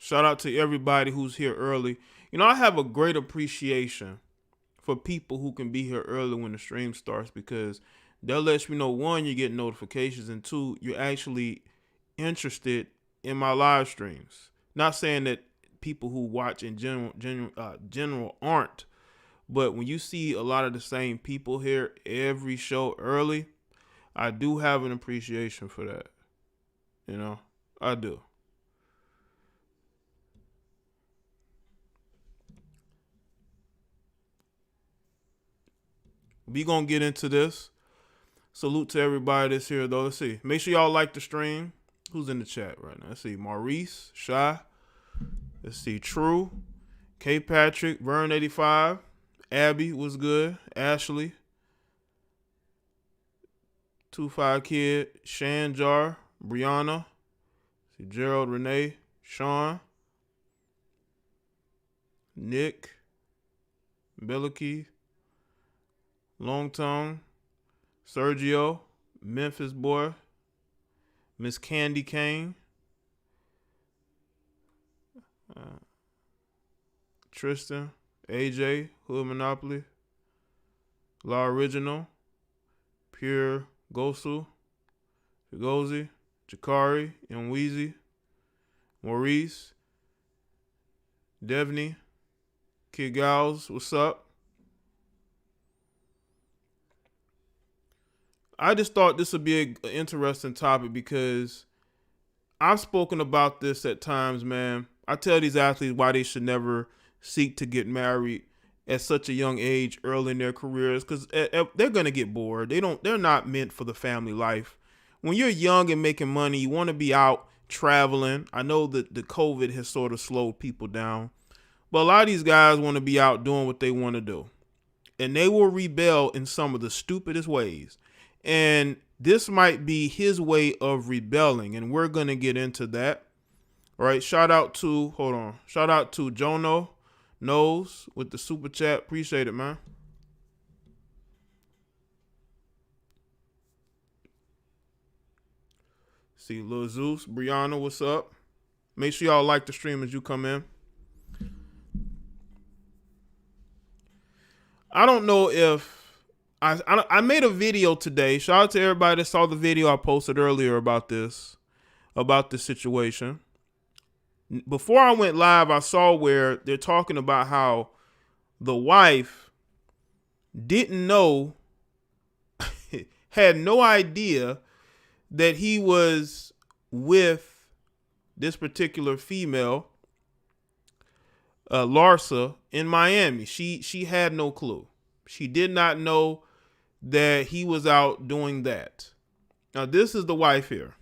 Shout out to everybody who's here early. You know, I have a great appreciation for people who can be here early when the stream starts, because they'll let you know, one, you get notifications, and two, you're actually interested in my live streams. Not saying that people who watch in general aren't, but when you see a lot of the same people here every show early, I do have an appreciation for that. You know, I do. We gonna get into this. Salute to everybody that's here, though. Let's see. Make sure y'all like the stream. Who's in the chat right now? Let's see. Maurice, Shy. Let's see. True. K. Patrick, Vern85. Abby was good. Ashley. 25 Kid. Shan Jar. Brianna. See Gerald, Renee. Sean. Nick. Billicky. Long Tongue. Sergio. Memphis Boy. Miss Candy Kane. Tristan. AJ. Hood Monopoly. La Original. Pure Gosu. Figozi. Jakari. Mweezy. Maurice. Devney. Kid Gals. What's up? I just thought this would be an interesting topic because I've spoken about this at times, man. I tell these athletes why they should never seek to get married at such a young age early in their careers, because they're going to get bored. They're not meant for the family life. When you're young and making money, you want to be out traveling. I know that the COVID has sort of slowed people down, but a lot of these guys want to be out doing what they want to do, and they will rebel in some of the stupidest ways. And this might be his way of rebelling, and we're going to get into that. All right, shout out to Jono Knows with the super chat. Appreciate it, man. See, Lil Zeus, Brianna, what's up? Make sure y'all like the stream as you come in. I don't know if I made a video today. Shout out to everybody that saw the video I posted earlier about this situation. Before I went live, I saw where they're talking about how the wife didn't know, had no idea that he was with this particular female, Larsa, in Miami. She had no clue. She did not know that he was out doing that. Now, this is the wife here.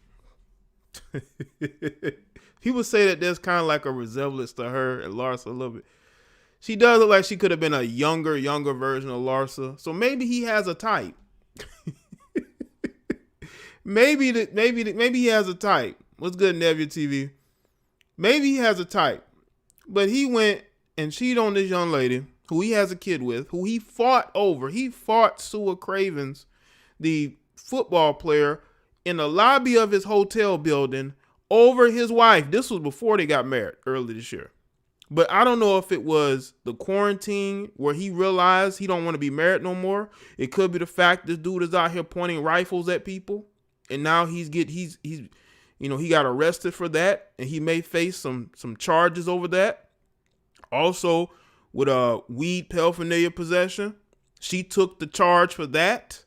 People say that there's kind of like a resemblance to her and Larsa a little bit. She does look like she could have been a younger version of Larsa. So maybe he has a type. maybe he has a type. What's good, Nevia TV? Maybe he has a type. But he went and cheated on this young lady who he has a kid with, who he fought over. He fought Sua Cravens, the football player, in the lobby of his hotel building over his wife. This was before they got married early this year. But I don't know if it was the quarantine where he realized he don't want to be married no more. It could be the fact this dude is out here pointing rifles at people, and now he got arrested for that, and he may face some charges over that. Also, with weed paraphernalia possession, she took the charge for that.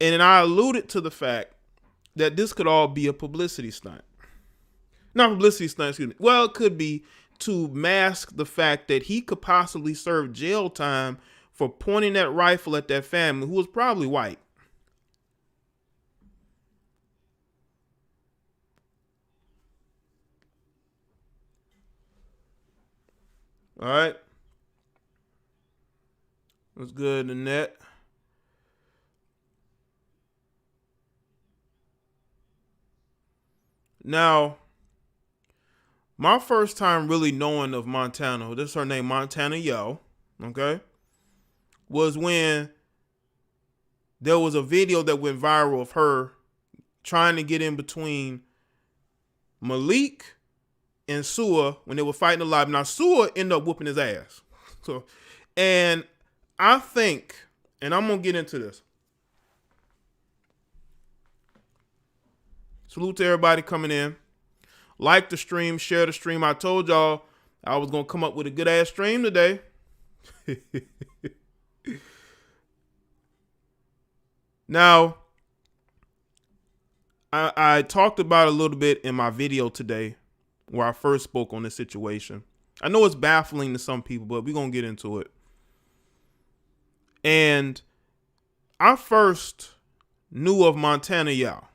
And then I alluded to the fact that this could all be a publicity stunt. Not publicity stunt, excuse me. Well, it could be to mask the fact that he could possibly serve jail time for pointing that rifle at that family, who was probably white. All right. What's good, Annette? Now, my first time really knowing of Montana, this is her name, Montana Yo, okay, was when there was a video that went viral of her trying to get in between Malik and Sua when they were fighting the lobby. Now Sua ended up whooping his ass. So, and I think, and I'm gonna get into this. Salute to everybody coming in. Like the stream, share the stream. I told y'all I was gonna come up with a good ass stream today. Now, I talked about a little bit in my video today where I first spoke on this situation. I know it's baffling to some people, but we're going to get into it. And I first knew of Montana Yao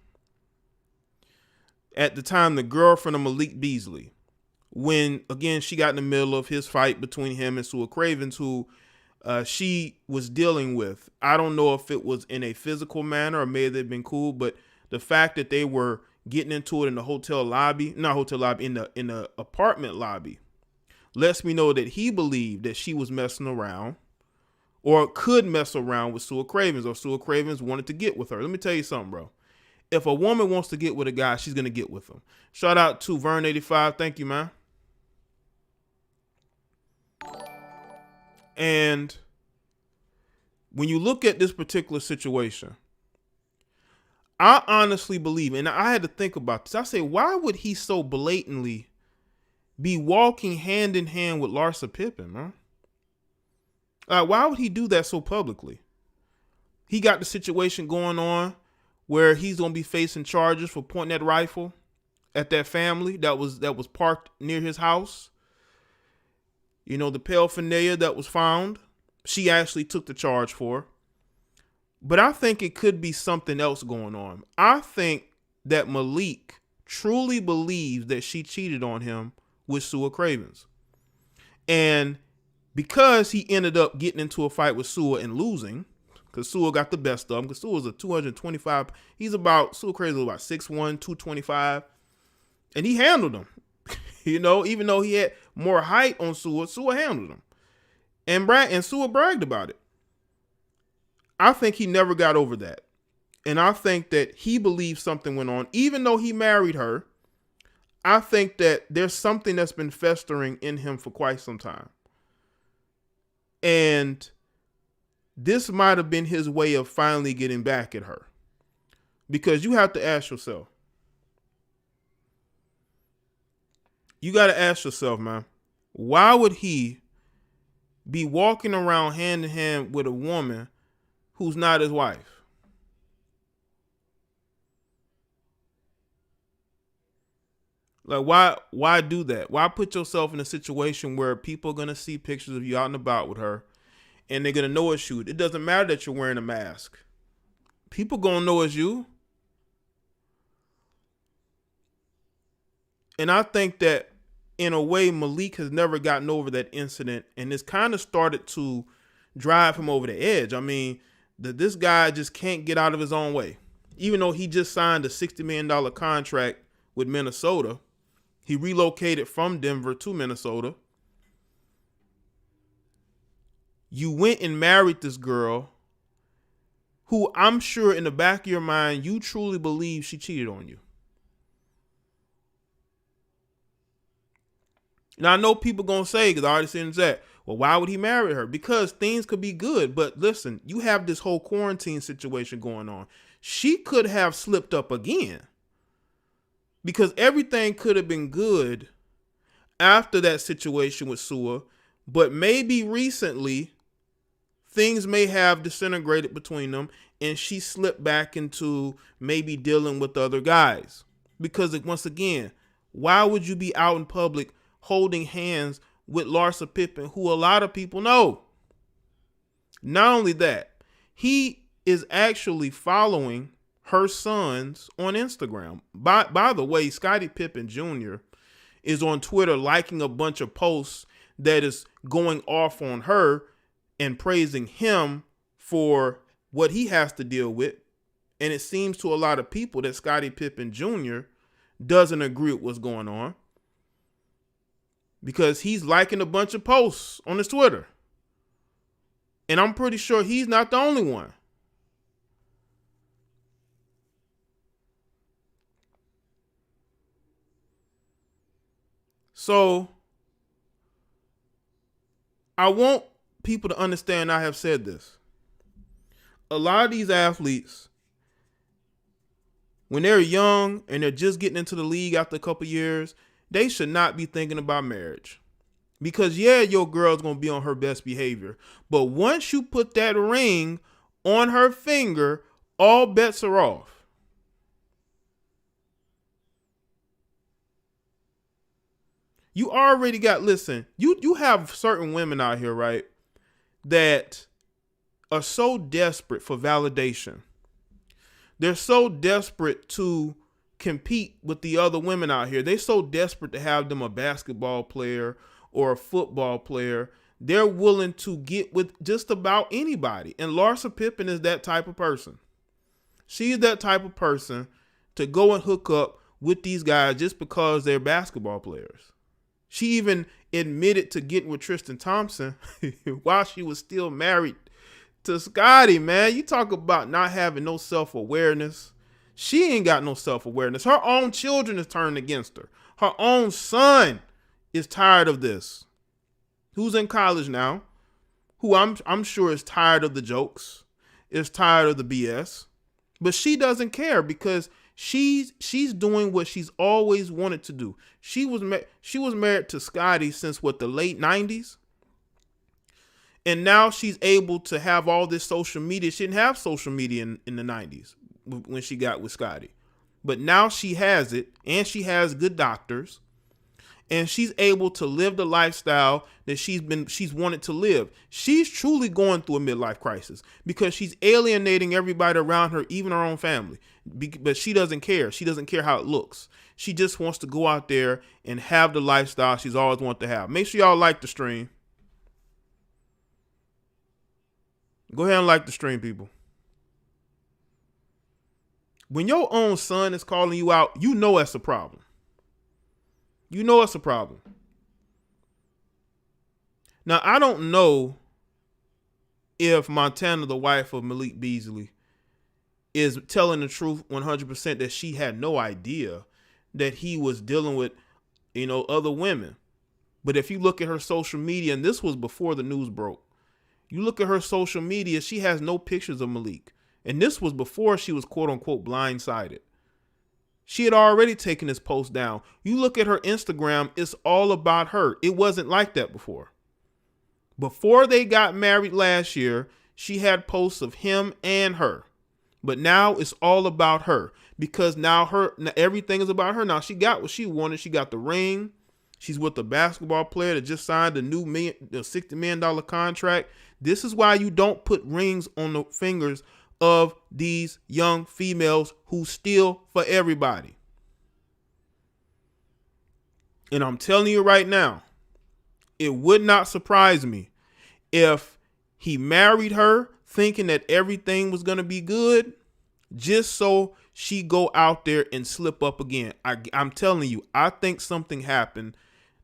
at the time, the girlfriend of Malik Beasley, when, again, she got in the middle of his fight between him and Sua Cravens, who she was dealing with. I don't know if it was in a physical manner or maybe they'd been cool, but the fact that they were getting into it in the hotel lobby, not hotel lobby, in the apartment lobby, lets me know that he believed that she was messing around or could mess around with Sua Cravens, or Sua Cravens wanted to get with her. Let me tell you something, bro. If a woman wants to get with a guy, she's going to get with him. Shout out to Vern85. Thank you, man. And when you look at this particular situation, I honestly believe, and I had to think about this. I say, why would he so blatantly be walking hand in hand with Larsa Pippen, man? Why would he do that so publicly? He got the situation going on where he's going to be facing charges for pointing that rifle at that family that was parked near his house. You know, the paraphernalia that was found, she actually took the charge for. But I think it could be something else going on. I think that Malik truly believes that she cheated on him with Sua Cravens. And because he ended up getting into a fight with Sua and losing, because Sua got the best of him, because Sua's a 225, Sua Cravens was about 6'1", 225, and he handled him. You know, even though he had more height on Sua handled him. And Sua bragged about it. I think he never got over that. And I think that he believes something went on. Even though he married her, I think that there's something that's been festering in him for quite some time. And this might have been his way of finally getting back at her. Because you have to ask yourself. You got to ask yourself, man, why would he be walking around hand in hand with a woman who's not his wife? Like, why do that? Why put yourself in a situation where people are going to see pictures of you out and about with her and they're going to know it's you? It doesn't matter that you're wearing a mask. People going to know it's you. And I think that in a way, Malik has never gotten over that incident, and it's kind of started to drive him over the edge. I mean, this guy just can't get out of his own way. Even though he just signed a $60 million contract with Minnesota, he relocated from Denver to Minnesota. You went and married this girl who I'm sure in the back of your mind, you truly believe she cheated on you. Now, I know people going to say, because I already said in the chat, well, why would he marry her? Because things could be good. But listen, you have this whole quarantine situation going on. She could have slipped up again. Because everything could have been good after that situation with Sua. But maybe recently, things may have disintegrated between them. And she slipped back into maybe dealing with other guys. Because once again, why would you be out in public holding hands with Larsa Pippen, who a lot of people know? Not only that, he is actually following her sons on Instagram. By the way, Scottie Pippen Jr. is on Twitter liking a bunch of posts that is going off on her and praising him for what he has to deal with. And it seems to a lot of people that Scottie Pippen Jr. doesn't agree with what's going on, because he's liking a bunch of posts on his Twitter. And I'm pretty sure he's not the only one. So I want people to understand I have said this. A lot of these athletes, when they're young and they're just getting into the league after a couple years, they should not be thinking about marriage. Because, yeah, your girl's going to be on her best behavior. But once you put that ring on her finger, all bets are off. You already got, listen, you have certain women out here, right, that are so desperate for validation. They're so desperate to compete with the other women out here. They're so desperate to have them a basketball player or a football player. They're willing to get with just about anybody. And Larsa Pippen is that type of person. She is that type of person to go and hook up with these guys just because they're basketball players. She even admitted to getting with Tristan Thompson while she was still married to Scotty, man. You talk about not having no self-awareness. She ain't got no self-awareness. Her own children is turned against her. Her own son is tired of this. Who's in college now, who I'm sure is tired of the jokes, is tired of the BS. But she doesn't care because she's doing what she's always wanted to do. She was married to Scotty since the late 90s. And now she's able to have all this social media. She didn't have social media in the 90s when she got with Scotty. But now she has it, and she has good doctors. And she's able to live the lifestyle that she's wanted to live. She's truly going through a midlife crisis because she's alienating everybody around her, even her own family. But she doesn't care. She doesn't care how it looks. She just wants to go out there and have the lifestyle she's always wanted to have. Make sure y'all like the stream. Go ahead and like the stream, people. When your own son is calling you out, you know that's a problem. You know it's a problem. Now, I don't know if Montana, the wife of Malik Beasley, is telling the truth 100% that she had no idea that he was dealing with, other women. But if you look at her social media, and this was before the news broke, you look at her social media, she has no pictures of Malik. And this was before she was quote unquote blindsided. She had already taken this post down. You look at her Instagram, it's all about her. It wasn't like that before. Before they got married last year, she had posts of him and her. But now it's all about her because now everything is about her. Now she got what she wanted. She got the ring. She's with the basketball player that just signed the new $60 million contract. This is why you don't put rings on the fingers of these young females who steal for everybody. And I'm telling you right now, it would not surprise me if he married her thinking that everything was going to be good just so she go out there and slip up again. I'm telling you, I think something happened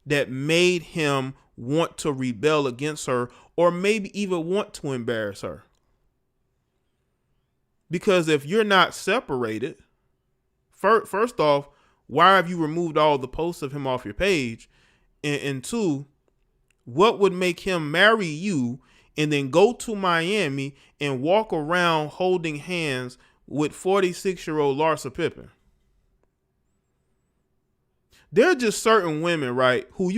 that made him want to rebel against her or maybe even want to embarrass her. Because if you're not separated, first off, why have you removed all the posts of him off your page? And two, what would make him marry you and then go to Miami and walk around holding hands with 46-year-old Larsa Pippen? There are just certain women, right, who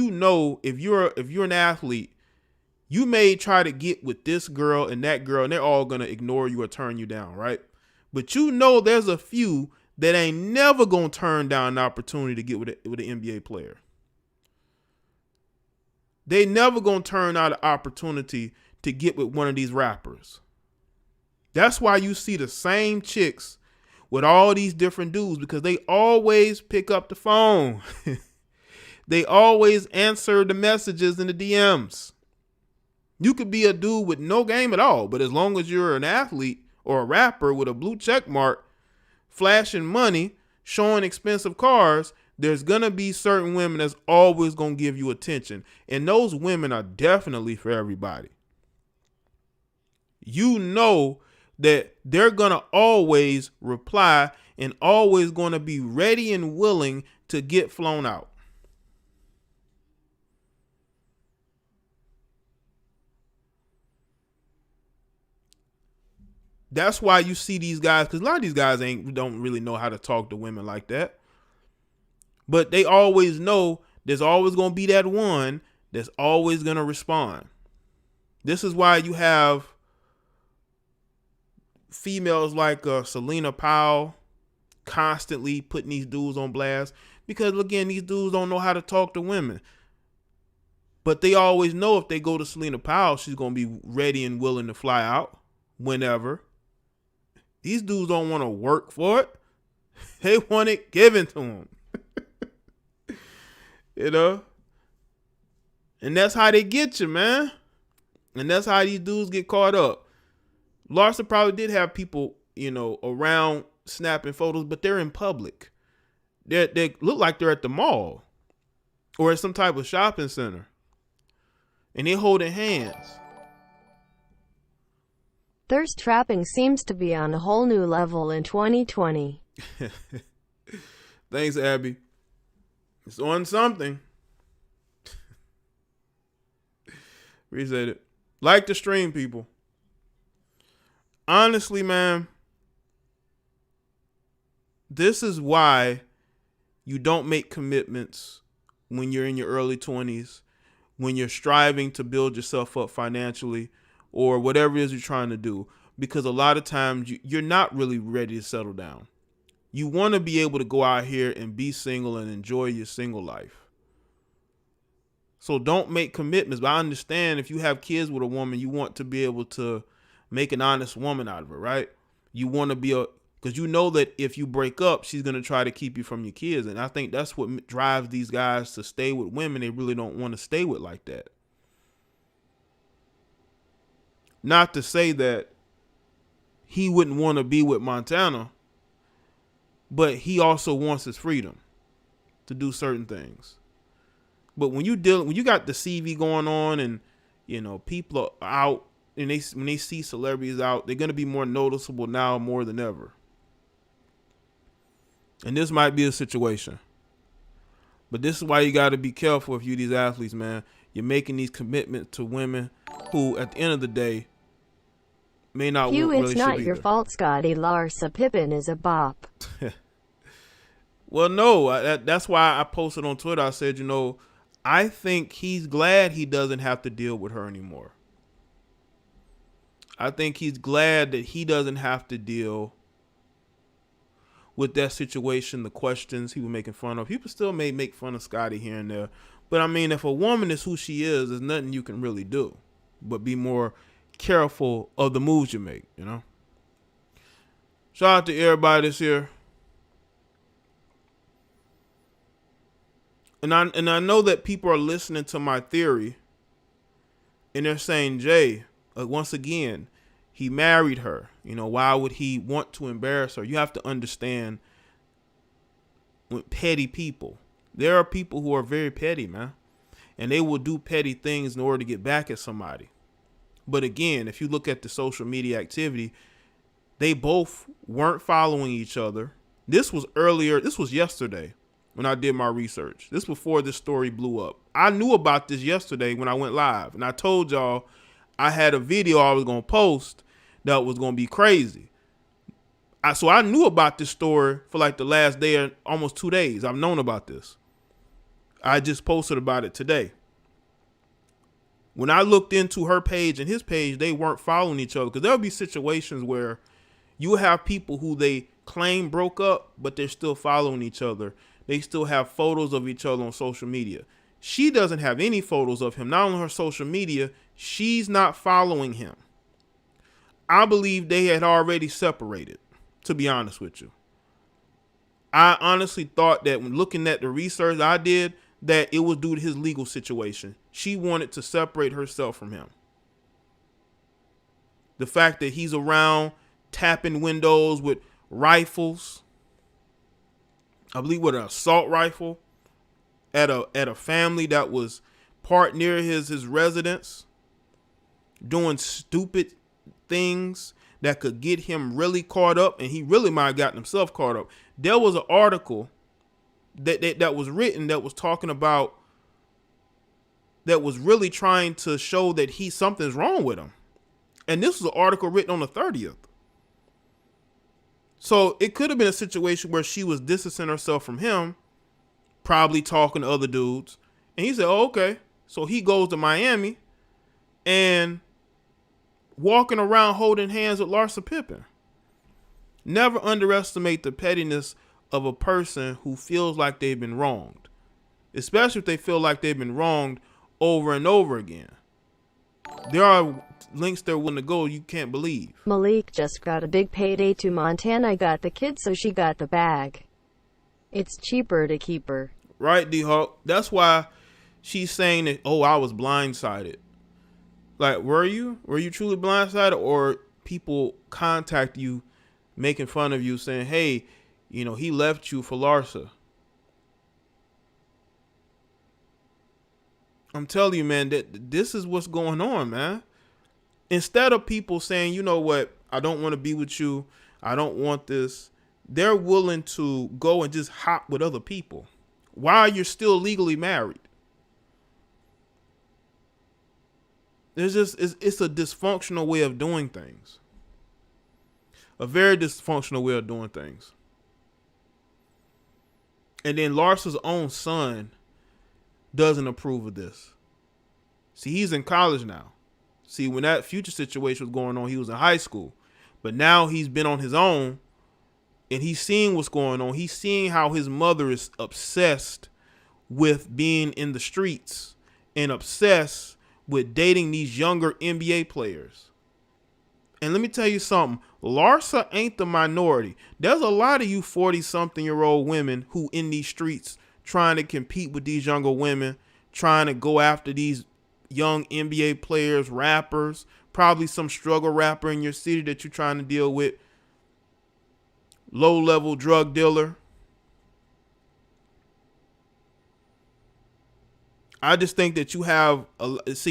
if you're an athlete, you may try to get with this girl and that girl, and they're all going to ignore you or turn you down, right? But there's a few that ain't never going to turn down an opportunity to get with an NBA player. They never going to turn out an opportunity to get with one of these rappers. That's why you see the same chicks with all these different dudes because they always pick up the phone. They always answer the messages in the DMs. You could be a dude with no game at all, but as long as you're an athlete or a rapper with a blue check mark, flashing money, showing expensive cars, there's going to be certain women that's always going to give you attention. And those women are definitely for everybody. You know that they're going to always reply and always going to be ready and willing to get flown out. That's why you see these guys, because a lot of these guys don't really know how to talk to women like that. But they always know there's always going to be that one that's always going to respond. This is why you have females like Selena Powell constantly putting these dudes on blast, because again, these dudes don't know how to talk to women. But they always know if they go to Selena Powell, she's going to be ready and willing to fly out whenever. These dudes don't want to work for it. They want it given to them. You know? And that's how they get you, man. And that's how these dudes get caught up. Larsa probably did have people, you know, around snapping photos, but they're in public. They look like they're at the mall or at some type of shopping center. And they holding hands. Thirst trapping seems to be on a whole new level in 2020. Thanks, Abby. It's on something. Appreciate it. Like the stream, people. Honestly, man, this is why you don't make commitments when you're in your early 20s, when you're striving to build yourself up financially or whatever it is you're trying to do, because a lot of times you're not really ready to settle down. You want to be able to go out here and be single and enjoy your single life. So don't make commitments. But I understand if you have kids with a woman, you want to be able to make an honest woman out of her, right? You want to be because you know that if you break up, she's going to try to keep you from your kids. And I think that's what drives these guys to stay with women they really don't want to stay with like that. Not to say that he wouldn't want to be with Montana, but he also wants his freedom to do certain things. But when you got the CV going on and, you know, people are out and when they see celebrities out, they're going to be more noticeable now more than ever. And this might be a situation. But this is why you got to be careful if you're these athletes, man. You're making these commitments to women who, at the end of the day, may not want really. It's not your fault, Scotty. Larsa Pippen is a bop. Well, no, that's why I posted on Twitter. I said, you know, I think he's glad he doesn't have to deal with her anymore. I think he's glad that he doesn't have to deal with that situation, the questions he was making fun of. People still may make fun of Scotty here and there. But, I mean, if a woman is who she is, there's nothing you can really do but be more careful of the moves you make, you know? Shout out to everybody that's here. And I know that people are listening to my theory and they're saying, Jay, once again, he married her. You know, why would he want to embarrass her? You have to understand with petty people. There are people who are very petty, man. And they will do petty things in order to get back at somebody. But again, if you look at the social media activity, they both weren't following each other. This was yesterday when I did my research. This before this story blew up. I knew about this yesterday when I went live. And I told y'all I had a video I was going to post that was going to be crazy. So I knew about this story for like the last day or almost 2 days. I've known about this. I just posted about it today. When I looked into her page and his page, they weren't following each other, because there'll be situations where you have people who they claim broke up, but they're still following each other. They still have photos of each other on social media. She doesn't have any photos of him. Not on her social media, she's not following him. I believe they had already separated, to be honest with you. I honestly thought that when looking at the research I did, that it was due to his legal situation. She wanted to separate herself from him. The fact that he's around tapping windows with rifles, I believe with an assault rifle, at a family that was parked near his residence, doing stupid things that could get him really caught up, and he really might have gotten himself caught up. There was an article that was written that was talking about, that was really trying to show that something's wrong with him. And this was an article written on the 30th. So it could have been a situation where she was distancing herself from him, probably talking to other dudes. And he said, oh, okay. So he goes to Miami and walking around holding hands with Larsa Pippen. Never underestimate the pettiness of a person who feels like they've been wronged, especially if they feel like they've been wronged over and over again. There are links they're willing to go you can't believe. Malik just got a big payday too. Montana got the kid, so she got the bag. It's cheaper to keep her. Right, D-Hawk? That's why she's saying that, oh, I was blindsided. Like, were you? Were you truly blindsided, or people contact you making fun of you saying, hey, you know, he left you for Larsa? I'm telling you, man, that this is what's going on, man. Instead of people saying, you know what, I don't want to be with you, I don't want this, they're willing to go and just hop with other people while you're still legally married. It's a dysfunctional way of doing things. A very dysfunctional way of doing things. And then Larsa's own son doesn't approve of this. See, he's in college now. See, when that Future situation was going on, he was in high school. But now he's been on his own and he's seeing what's going on. He's seeing how his mother is obsessed with being in the streets and obsessed with dating these younger NBA players. And let me tell you something. Larsa ain't the minority. There's a lot of you 40-something-year-old women who in these streets trying to compete with these younger women, trying to go after these young NBA players, rappers, probably some struggle rapper in your city that you're trying to deal with, low-level drug dealer. I just think that you have that's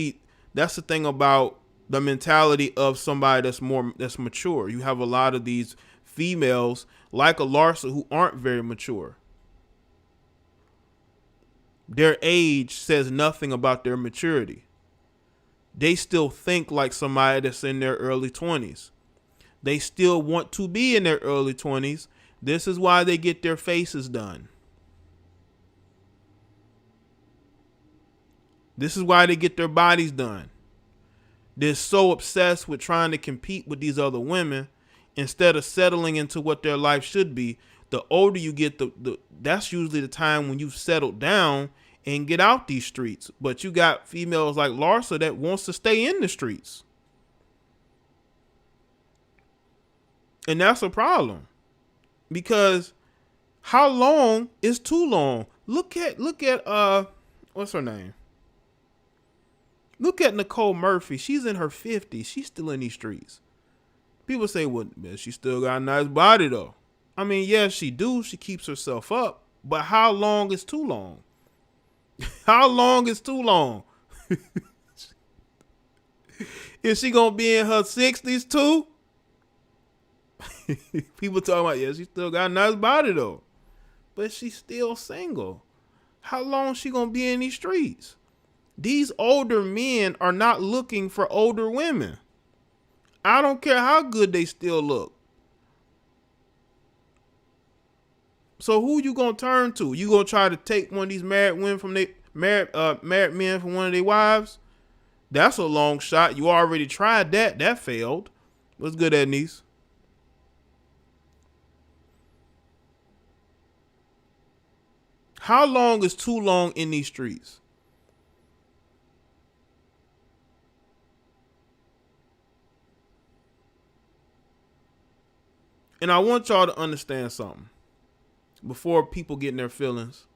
the thing about the mentality of somebody that's mature. You have a lot of these females like a Larsa who aren't very mature. Their age says nothing about their maturity. They still think like somebody that's in their early 20s. They still want to be in their early 20s. This is why they get their faces done. This is why they get their bodies done. They're so obsessed with trying to compete with these other women instead of settling into what their life should be. The older you get, that's usually the time when you've settled down and get out these streets. But you got females like Larsa that wants to stay in the streets. And that's a problem. Because how long is too long? Look at what's her name? Look at Nicole Murphy. She's in her 50s. She's still in these streets. People say, well, man, she still got a nice body, though. I mean, yes, she do. She keeps herself up. But how long is too long? How long is too long? Is she going to be in her 60s, too? People talking about, yeah, she still got a nice body, though. But she's still single. How long is she going to be in these streets? These older men are not looking for older women. I don't care how good they still look. So who you gonna turn to? You gonna try to take one of these married men from one of their wives? That's a long shot. You already tried that. That failed. What's good, Ednice? How long is too long in these streets? And I want y'all to understand something before people get in their feelings.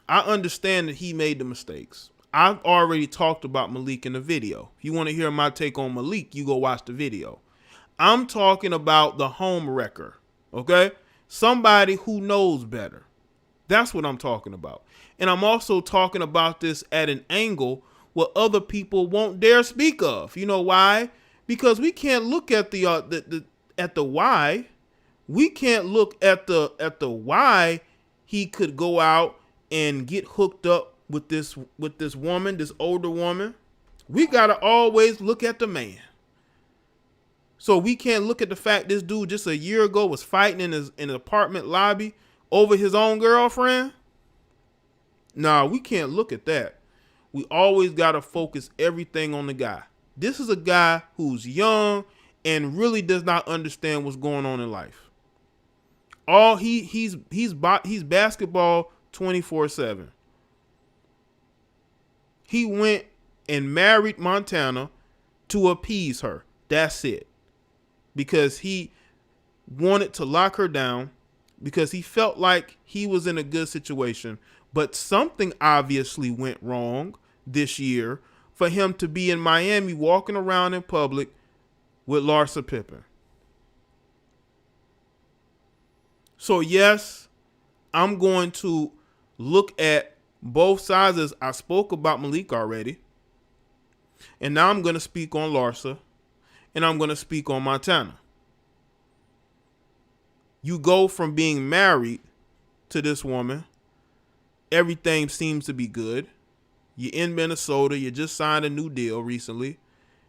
I understand that he made the mistakes. I've already talked about Malik in the video. If you want to hear my take on Malik, you go watch the video. I'm talking about the home wrecker, okay? Somebody who knows better. That's what I'm talking about. And I'm also talking about this at an angle what other people won't dare speak of. You know why? Because we can't look at the why. We can't look at the why he could go out and get hooked up with this woman, this older woman. We gotta always look at the man. So we can't look at the fact this dude just a year ago was fighting in an apartment lobby over his own girlfriend. Nah, we can't look at that. We always got to focus everything on the guy. This is a guy who's young and really does not understand what's going on in life. All he's basketball 24/7. He went and married Montana to appease her. That's it. Because he wanted to lock her down, because he felt like he was in a good situation. But something obviously went wrong this year for him to be in Miami walking around in public with Larsa Pippen. So yes, I'm going to look at both sides, as I spoke about Malik already. And now I'm going to speak on Larsa, and I'm going to speak on Montana. You go from being married to this woman. Everything seems to be good. You're in Minnesota. You just signed a new deal recently.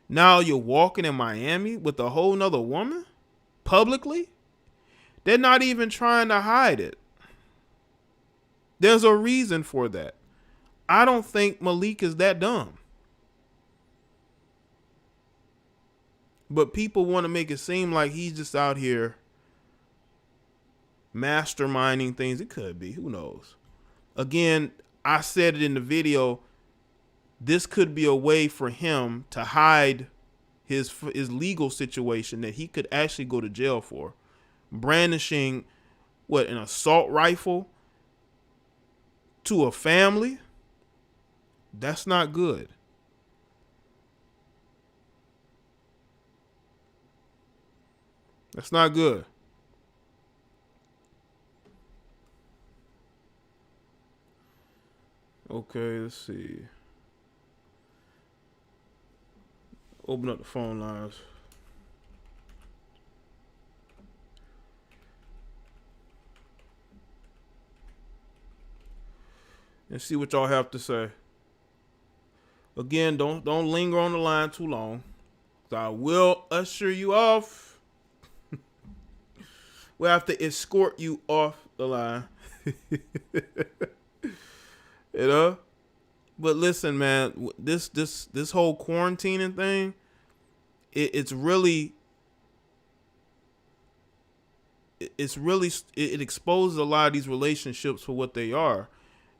Now you're walking in Miami with a whole nother woman publicly. They're not even trying to hide it. There's a reason for that. I don't think Malik is that dumb. But people want to make it seem like he's just out here masterminding things. It could be. Who knows? Again, I said it in the video. This could be a way for him to hide his legal situation that he could actually go to jail for. Brandishing, an assault rifle to a family? That's not good. That's not good. Okay, let's see. Open up the phone lines. And see what y'all have to say. Again, don't linger on the line too long. I will usher you off. We'll have to escort you off the line. You know? But listen, man, this whole quarantining thing, it exposes a lot of these relationships for what they are.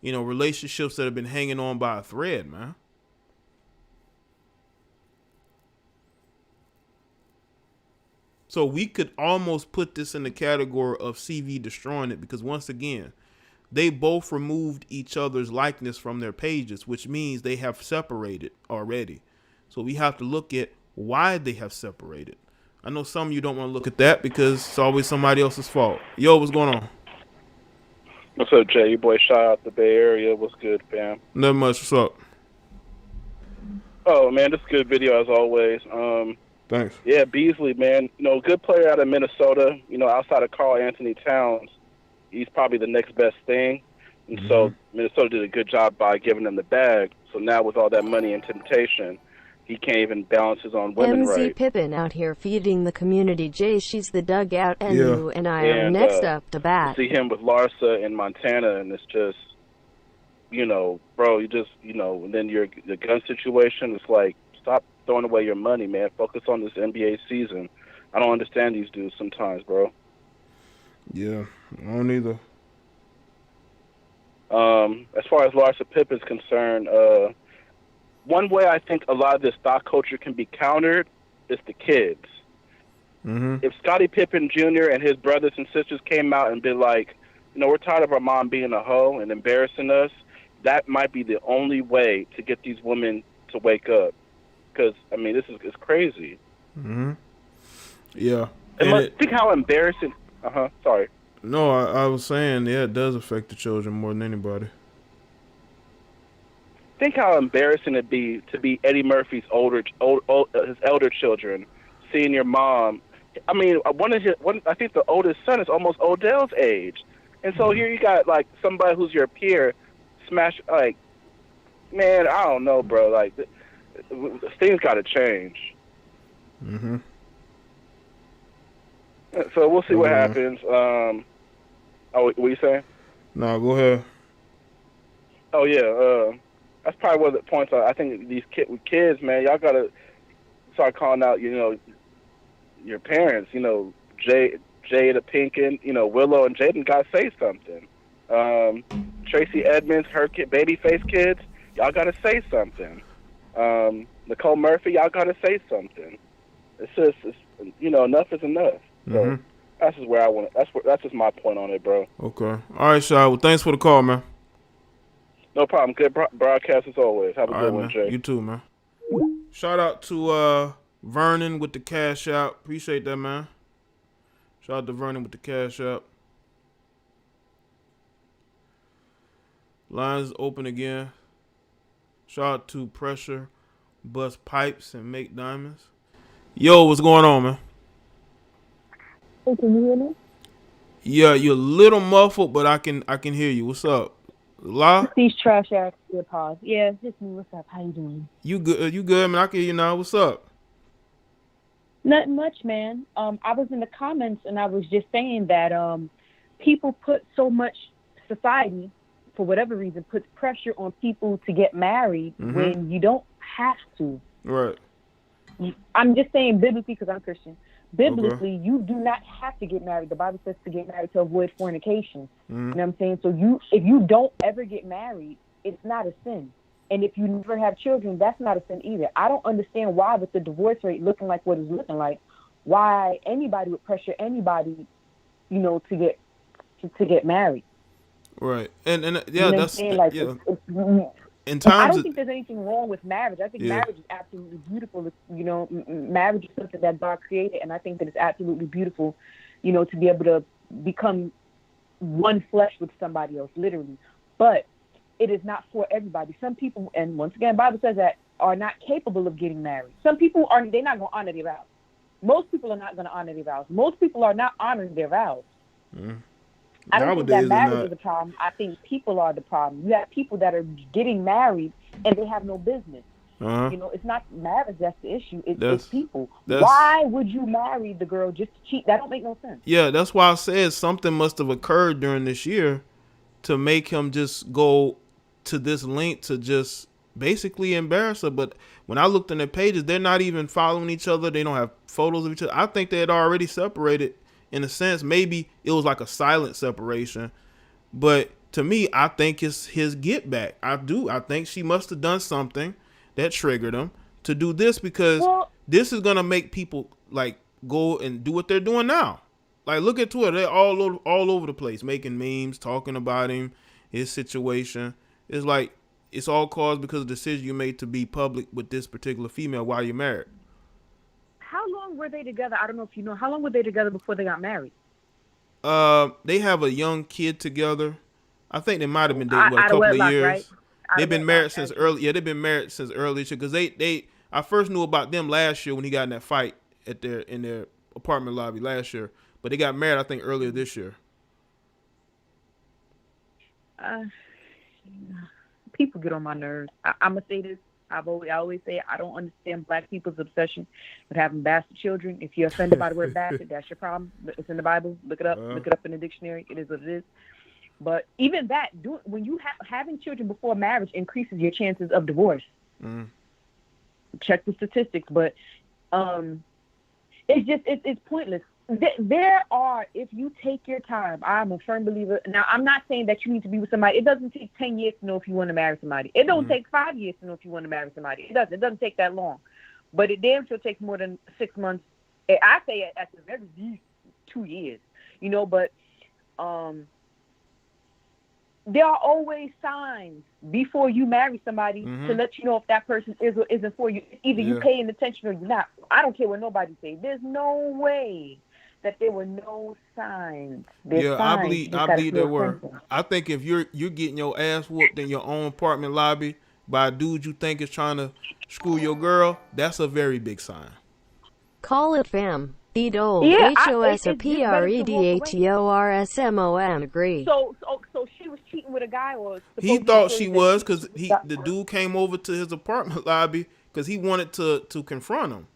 You know, relationships that have been hanging on by a thread, man. So we could almost put this in the category of CV destroying it, because once again, they both removed each other's likeness from their pages, which means they have separated already. So we have to look at why they have separated. I know some of you don't want to look at that because it's always somebody else's fault. Yo, what's going on? What's up, Jay? Your boy Shy out the Bay Area. What's good, fam? Nothing much. What's up? Oh, man, this is a good video as always. Thanks. Yeah, Beasley, man. You know, good player out of Minnesota. You know, outside of Karl Anthony Towns, he's probably the next best thing. And so Minnesota did a good job by giving him the bag. So now with all that money and temptation, he can't even balance his own women right. Pippen out here feeding the community. Jaye, she's the dugout, and you and I are next up to bat. See him with Larsa in Montana, and it's just, you know, bro, you just, you know, and then the gun situation, it's like, stop throwing away your money, man. Focus on this NBA season. I don't understand these dudes sometimes, bro. Yeah, I don't either. As far as Larsa Pippen is concerned, one way I think a lot of this stock culture can be countered is the kids. If Scottie Pippen Jr. and his brothers and sisters came out and been like, you know, we're tired of our mom being a hoe and embarrassing us, that might be the only way to get these women to wake up. Because, I mean, this is crazy. Yeah. Think how embarrassing. Sorry. No, I was saying, yeah, it does affect the children more than anybody. Think how embarrassing it'd be to be Eddie Murphy's his elder children, seeing your mom. I mean, I think the oldest son is almost Odell's age, and so here you got like somebody who's your peer, smash like, man, I don't know, bro. Like, things got to change. So we'll see what Okay. happens. What you saying? No, go ahead. Oh yeah, that's probably one of the points. I think these kids, man, y'all gotta start calling out, your parents. Jada Pinkett, Willow and Jaden gotta say something. Tracy Edmonds, her babyface kids, y'all gotta say something. Nicole Murphy, y'all gotta say something. It's enough is enough. So that's just where I want. That's just my point on it, bro. Okay. All right, Shaw. Well, thanks for the call, man. No problem. Good broadcast as always. Have a All good right, one, man. Jay. You too, man. Shout out to Vernon with the cash out. Appreciate that, man. Shout out to Vernon with the cash out. Lines open again. Shout out to Pressure, Bust Pipes, and Make Diamonds. Yo, what's going on, man? Hey, can you hear me? Yeah, you're a little muffled, but I can hear you. What's up? La? These trash ass pause. Yeah, it's just me. What's up? How you doing? You good? You good, man? I can hear you now. What's up? Nothing much, man. I was in the comments and I was just saying that people put so much society, for whatever reason, puts pressure on people to get married when you don't have to. Right. I'm just saying biblically because I'm Christian. Biblically, you do not have to get married. The Bible says to get married to avoid fornication. You know what I'm saying? So if you don't ever get married, it's not a sin. And if you never have children, that's not a sin either. I don't understand why, with the divorce rate looking like what it's looking like, why anybody would pressure anybody, to get married. Right. And yeah, you know that's like, yeah. In I times don't think there's anything wrong with marriage. I think marriage is absolutely beautiful. Marriage is something that God created, and I think that it's absolutely beautiful, to be able to become one flesh with somebody else, literally. But it is not for everybody. Some people, and once again, the Bible says that, are not capable of getting married. Some people they're not going to honor their vows. Most people are not going to honor their vows. Most people are not honoring their vows. I don't think that marriage is a problem. I think people are the problem. You have people that are getting married and they have no business. It's not marriage that's the issue. It's people. Why would you marry the girl just to cheat? That don't make no sense. Yeah, that's why I said something must have occurred during this year to make him just go to this length to just basically embarrass her. But when I looked on their pages, they're not even following each other. They don't have photos of each other. I think they had already separated. In a sense, maybe it was like a silent separation, but to me, I think it's his get back. I do. I think she must have done something that triggered him to do this, because this is gonna make people like go and do what they're doing now. Like, look at Twitter; they're all over the place, making memes, talking about him, his situation. It's like it's all caused because of the decision you made to be public with this particular female while you're married. How long were they together? I don't know if you know. How long were they together before they got married? They have a young kid together. I think they might have been dating a couple of years. Right? They've been married since early. Yeah, they've been married since early because I first knew about them last year when he got in that fight in their apartment lobby last year. But they got married, I think, earlier this year. People get on my nerves. I'm gonna say this. I always say I don't understand Black people's obsession with having bastard children. If you're offended by the word bastard, that's your problem. It's in the Bible. Look it up. Look it up in the dictionary. It is what it is. But even that, when you having children before marriage increases your chances of divorce. Check the statistics, but it's pointless. There are, if you take your time, I'm a firm believer. Now, I'm not saying that you need to be with somebody. It doesn't take 10 years to know if you want to marry somebody. It don't take 5 years to know if you want to marry somebody. It doesn't take that long. But it damn sure takes more than 6 months. I say at the very least 2 years, but there are always signs before you marry somebody to let you know if that person is or isn't for you. Either you paying attention or you're not. I don't care what nobody says. There's no way that there were no signs. I believe there were. I think if you're getting your ass whooped in your own apartment lobby by a dude you think is trying to screw your girl, that's a very big sign. Call it fam. Edol. Yeah, HOS or PREDATORSMOM. Agree. So she was cheating with a guy, or he thought she was because the dude came over to his apartment lobby because he wanted to confront him.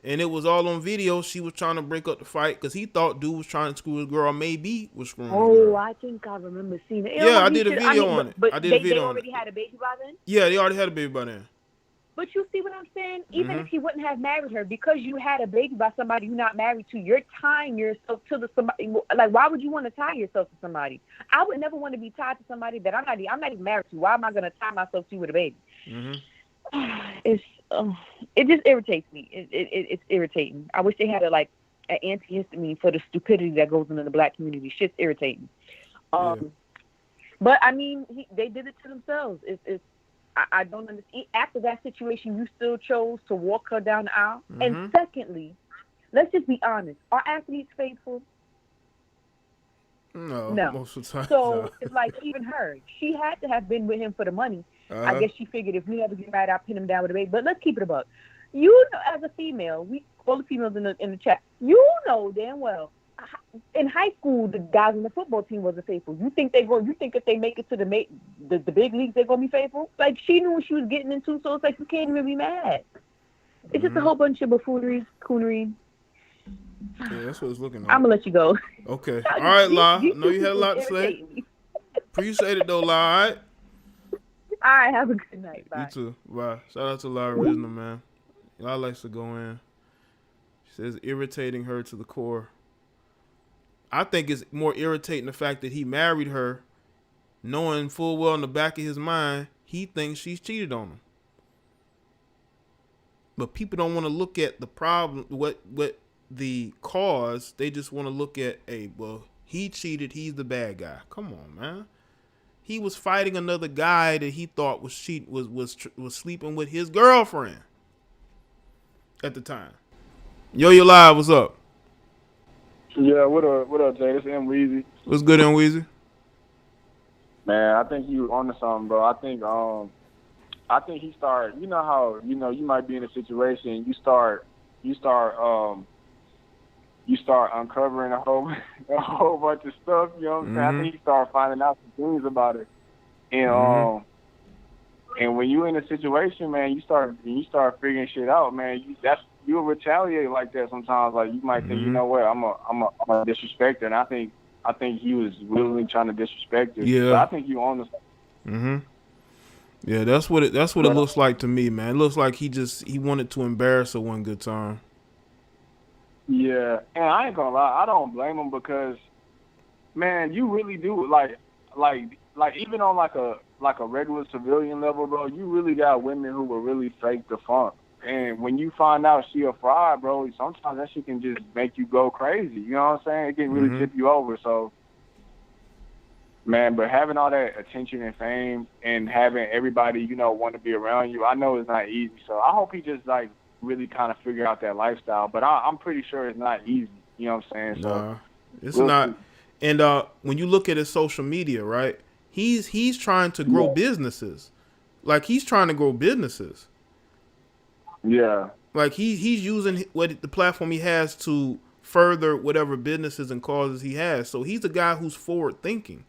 And it was all on video. She was trying to break up the fight because he thought dude was trying to screw his girl. Maybe was screwing his girl. I think I remember seeing it. Yeah, I did a video on it. But I did a video on it. They already had a baby by then? Yeah, they already had a baby by then. But you see what I'm saying? Even if he wouldn't have married her, because you had a baby by somebody you're not married to, you're tying yourself to somebody. Like, why would you want to tie yourself to somebody? I would never want to be tied to somebody that I'm not even married to. Why am I going to tie myself to with a baby? It just irritates me. It's irritating. I wish they had an antihistamine for the stupidity that goes into the black community. Shit's irritating. But I mean, they did it to themselves. I don't understand. After that situation, you still chose to walk her down the aisle. And secondly, let's just be honest. Are athletes faithful? No. Most of the time. So it's like even her. She had to have been with him for the money. I guess she figured if we ever get married, I'll pin him down with a baby. But let's keep it a buck. You know, as a female, all the females in the chat, you know damn well. In high school, the guys on the football team wasn't faithful. You think if they make it to the big leagues, they're gonna be faithful? Like, she knew what she was getting into, so it's like you can't even be mad. It's just a whole bunch of buffoonery, coonery. Yeah, that's what it's looking like. I'm gonna let you go. Okay. All right, La. I know you had a lot to say. Appreciate it though, La. All right. All right. Have a good night. Bye. You too. Bye. Shout out to La Original, man. La likes to go in. She says irritating her to the core. I think it's more irritating the fact that he married her, knowing full well in the back of his mind he thinks she's cheated on him. But people don't want to look at the problem, what the cause. They just want to look at, well, he cheated, he's the bad guy. Come on, man. He was fighting another guy that he thought was sleeping with his girlfriend at the time. Yo, you live? What's up? Yeah, what up, Jay? This is M. Weezy. What's good, M. Weezy? Man, I think you on to something, bro. I think he started. You know how you might be in a situation. You start uncovering a whole bunch of stuff. You know what I'm saying? I think he started finding out some things about it, and when you in a situation, man, you start figuring shit out, man. You'll retaliate like that sometimes. Like, you might think, you know what, I'm a disrespect her, and I think he was willingly trying to disrespect her. Yeah, so I think you own this. Yeah, that's what it looks like to me, man. It looks like he wanted to embarrass her one good time. Yeah, and I ain't gonna lie, I don't blame him because, man, you really do like even on like a regular civilian level, bro. You really got women who will really fake the funk. And when you find out she a fraud, bro, sometimes that shit can just make you go crazy. You know what I'm saying? It can really tip you over. So, man, but having all that attention and fame and having everybody, want to be around you, I know it's not easy. So I hope he just, really kind of figure out that lifestyle. But I'm pretty sure it's not easy. You know what I'm saying? So it's not. And when you look at his social media, right, he's trying to grow businesses. Like, he's trying to grow businesses. Yeah. Like, he's using the platform he has to further whatever businesses and causes he has. So he's a guy who's forward thinking.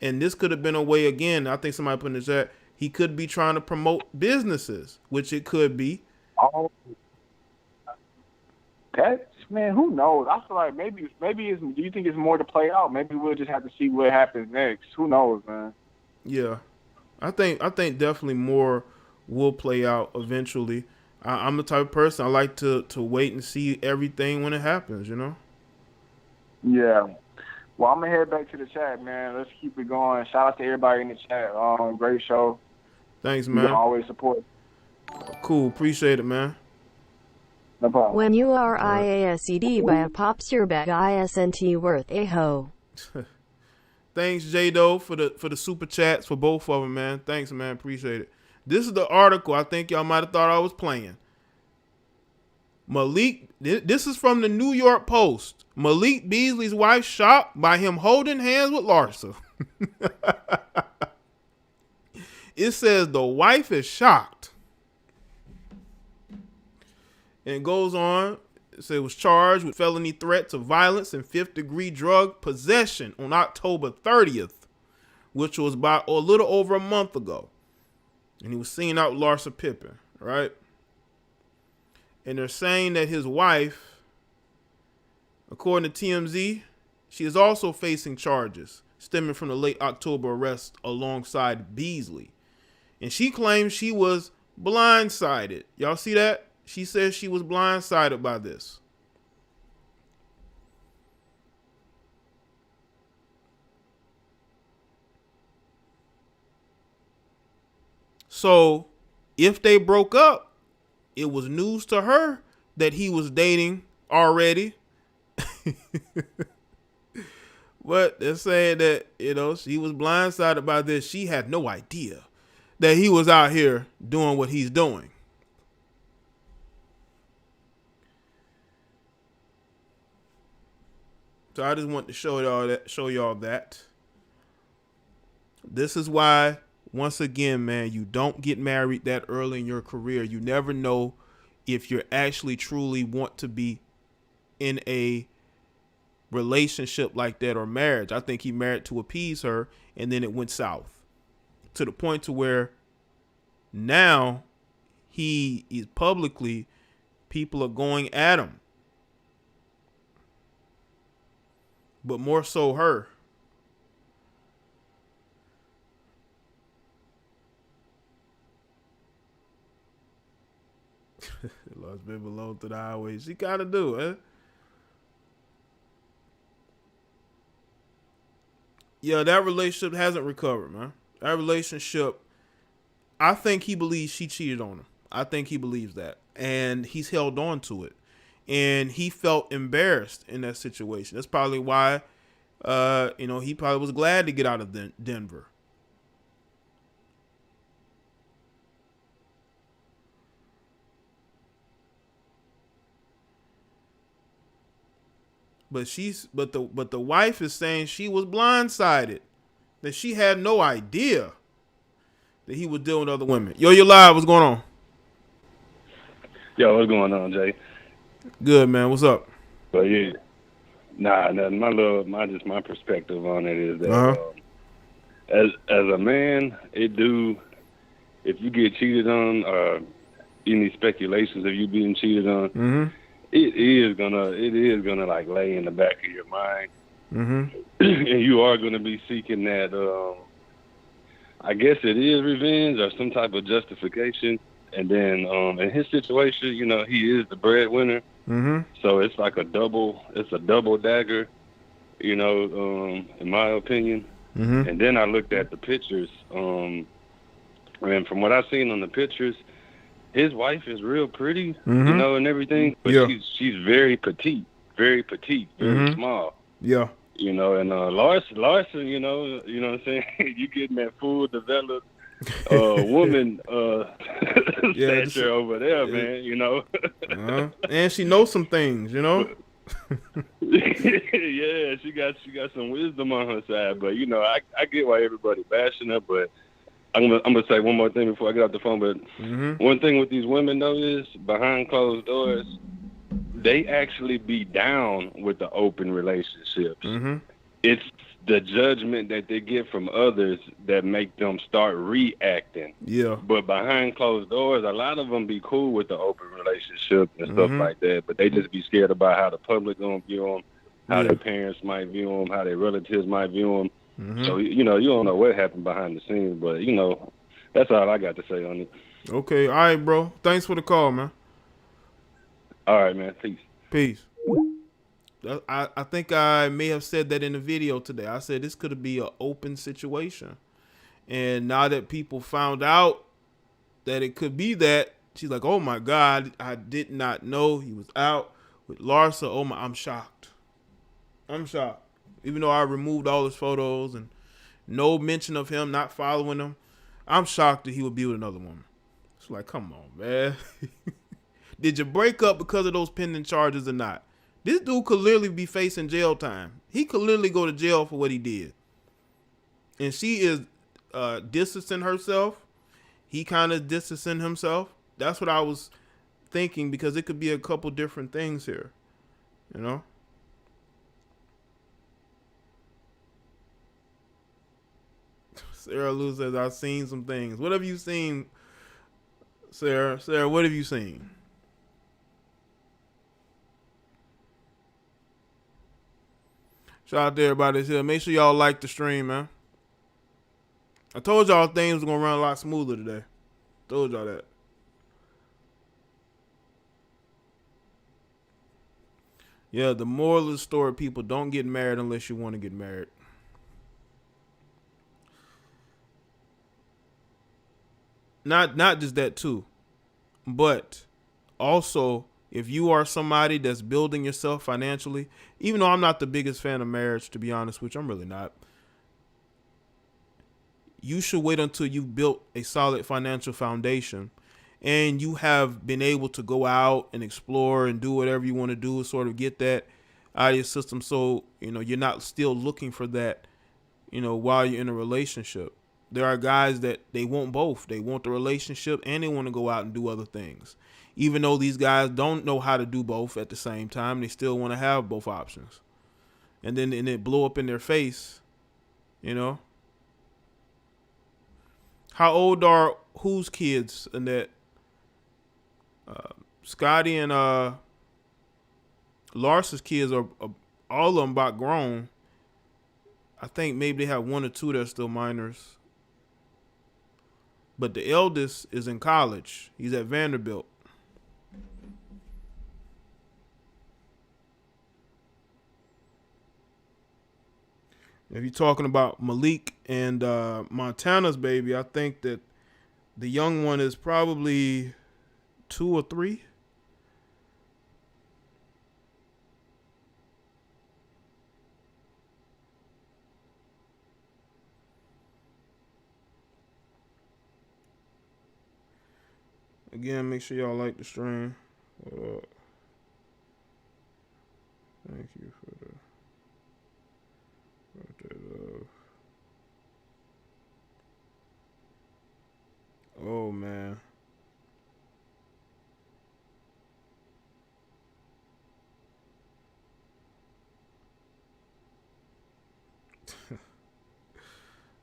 And this could have been a way, again, I think somebody put in the chat, he could be trying to promote businesses, which it could be. Oh, man, who knows? I feel like maybe do you think it's more to play out? Maybe we'll just have to see what happens next. Who knows, man? Yeah. I think definitely more will play out eventually. I'm the type of person, I like to wait and see everything when it happens, Yeah. Well, I'm going to head back to the chat, man. Let's keep it going. Shout out to everybody in the chat. Great show. Thanks, man. You always support. Cool. Appreciate it, man. No problem. When you are IASED by a pops your bag ISNT worth a hoe. Thanks, Jaye, for the super chats for both of them, man. Thanks, man. Appreciate it. This is the article I think y'all might have thought I was playing. This is from the New York Post. Malik Beasley's wife shocked by him holding hands with Larsa. It says the wife is shocked. And it goes on. It says it was charged with felony threats of violence and fifth-degree drug possession on October 30th, which was about a little over a month ago. And he was seen out with Larsa Pippen, right? And they're saying that his wife, according to TMZ, she is also facing charges stemming from the late October arrest alongside Beasley. And she claims she was blindsided. Y'all see that? She says she was blindsided by this. So if they broke up, it was news to her that he was dating already. But they're saying that, she was blindsided by this. She had no idea that he was out here doing what he's doing. So I just want to show y'all that. This is why, once again, man, you don't get married that early in your career. You never know if you actually truly want to be in a relationship like that or marriage. I think he married to appease her, and then it went south to the point to where now he is publicly, people are going at him, but more so her. Lost been below to the highway. She gotta do it. Yeah, that relationship hasn't recovered, man. That relationship, I think he believes she cheated on him. I think he believes that. And he's held on to it. And he felt embarrassed in that situation. That's probably why, he probably was glad to get out of Denver. But the wife is saying she was blindsided, that she had no idea that he was dealing with other women. Yo, you're live. What's going on? Yo, what's going on, Jay? Good, man. What's up? But yeah, nothing. My perspective on it is that as a man, if you get cheated on, any speculations of you being cheated on, it is gonna like lay in the back of your mind, and you are gonna be seeking that. I guess it is revenge or some type of justification. And then in his situation, he is the breadwinner, so it's like a double dagger, in my opinion. And then I looked at the pictures, and from what I've seen on the pictures, his wife is real pretty, and everything, but she's very petite, very small. Yeah. And Larsa, you know what I'm saying? You getting that full developed woman stature over there, man, And she knows some things, Yeah, she got some wisdom on her side, but I get why everybody bashing her, but I'm gonna say one more thing before I get off the phone. But one thing with these women though is behind closed doors, they actually be down with the open relationships. It's the judgment that they get from others that make them start reacting. Yeah. But behind closed doors, a lot of them be cool with the open relationship and stuff like that, but they just be scared about how the public gonna view them, how their parents might view them, how their relatives might view them. So, you don't know what happened behind the scenes, but, that's all I got to say on it. Okay. All right, bro. Thanks for the call, man. All right, man. Peace. I think I may have said that in the video today. I said this could be an open situation. And now that people found out that it could be that, she's like, oh, my God, I did not know he was out with Larsa. Oh, my, I'm shocked. Even though I removed all his photos and no mention of him, not following him, I'm shocked that he would be with another woman. It's like, come on, man. Did you break up because of those pending charges or not? This dude could literally be facing jail time. He could literally go to jail for what he did. And she is distancing herself. He kind of distancing himself. That's what I was thinking, because it could be a couple different things here. Sarah Lou says, I've seen some things. What have you seen, Sarah? Sarah, what have you seen? Shout out to everybody that's here. Make sure y'all like the stream, man. I told y'all things were gonna run a lot smoother today. Told y'all that. Yeah, the moral of the story, people, don't get married unless you want to get married. Not just that too, but also if you are somebody that's building yourself financially, even though I'm not the biggest fan of marriage, to be honest, which I'm really not, you should wait until you've built a solid financial foundation and you have been able to go out and explore and do whatever you want to do, sort of get that out of your system. So, you're not still looking for that, while you're in a relationship. There are guys that they want both. They want the relationship and they want to go out and do other things. Even though these guys don't know how to do both at the same time, they still want to have both options. And then it blow up in their face, How old are whose kids? And that Scotty and Larsa's kids are all of them about grown. I think maybe they have one or two that are still minors. But the eldest is in college. He's at Vanderbilt. If you're talking about Malik and Montana's baby, I think that the young one is probably 2 or 3. Again, make sure y'all like the stream. Thank you for the birthday love. Oh, man.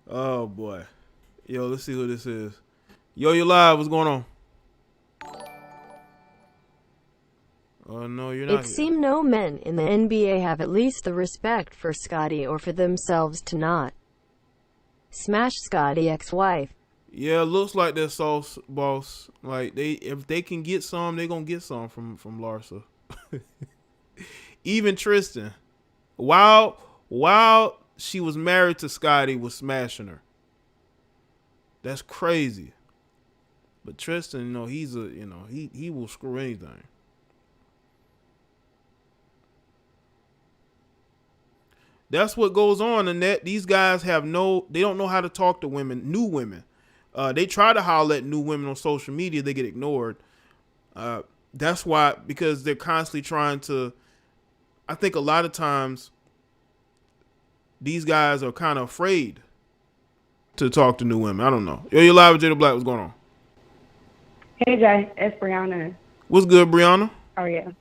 Oh, boy. Yo, let's see who this is. Yo, you live. What's going on? Oh, no, you're not. It seems no men in the NBA have at least the respect for Scotty or for themselves to not smash Scotty ex-wife. Yeah, it looks like they're sauce boss. Like if they can get some, they're gonna get some from Larsa. Even Tristan, while she was married to Scotty, was smashing her. That's crazy. But Tristan, he's he will screw anything. That's what goes on in that. These guys they don't know how to talk to women, new women. They try to holler at new women on social media. They get ignored. That's why, because they're constantly trying to, I think a lot of times these guys are kind of afraid to talk to new women. I don't know. Yo, you're live with Jada Black. What's going on? Hey, Jay. It's Brianna. What's good, Brianna? How are you?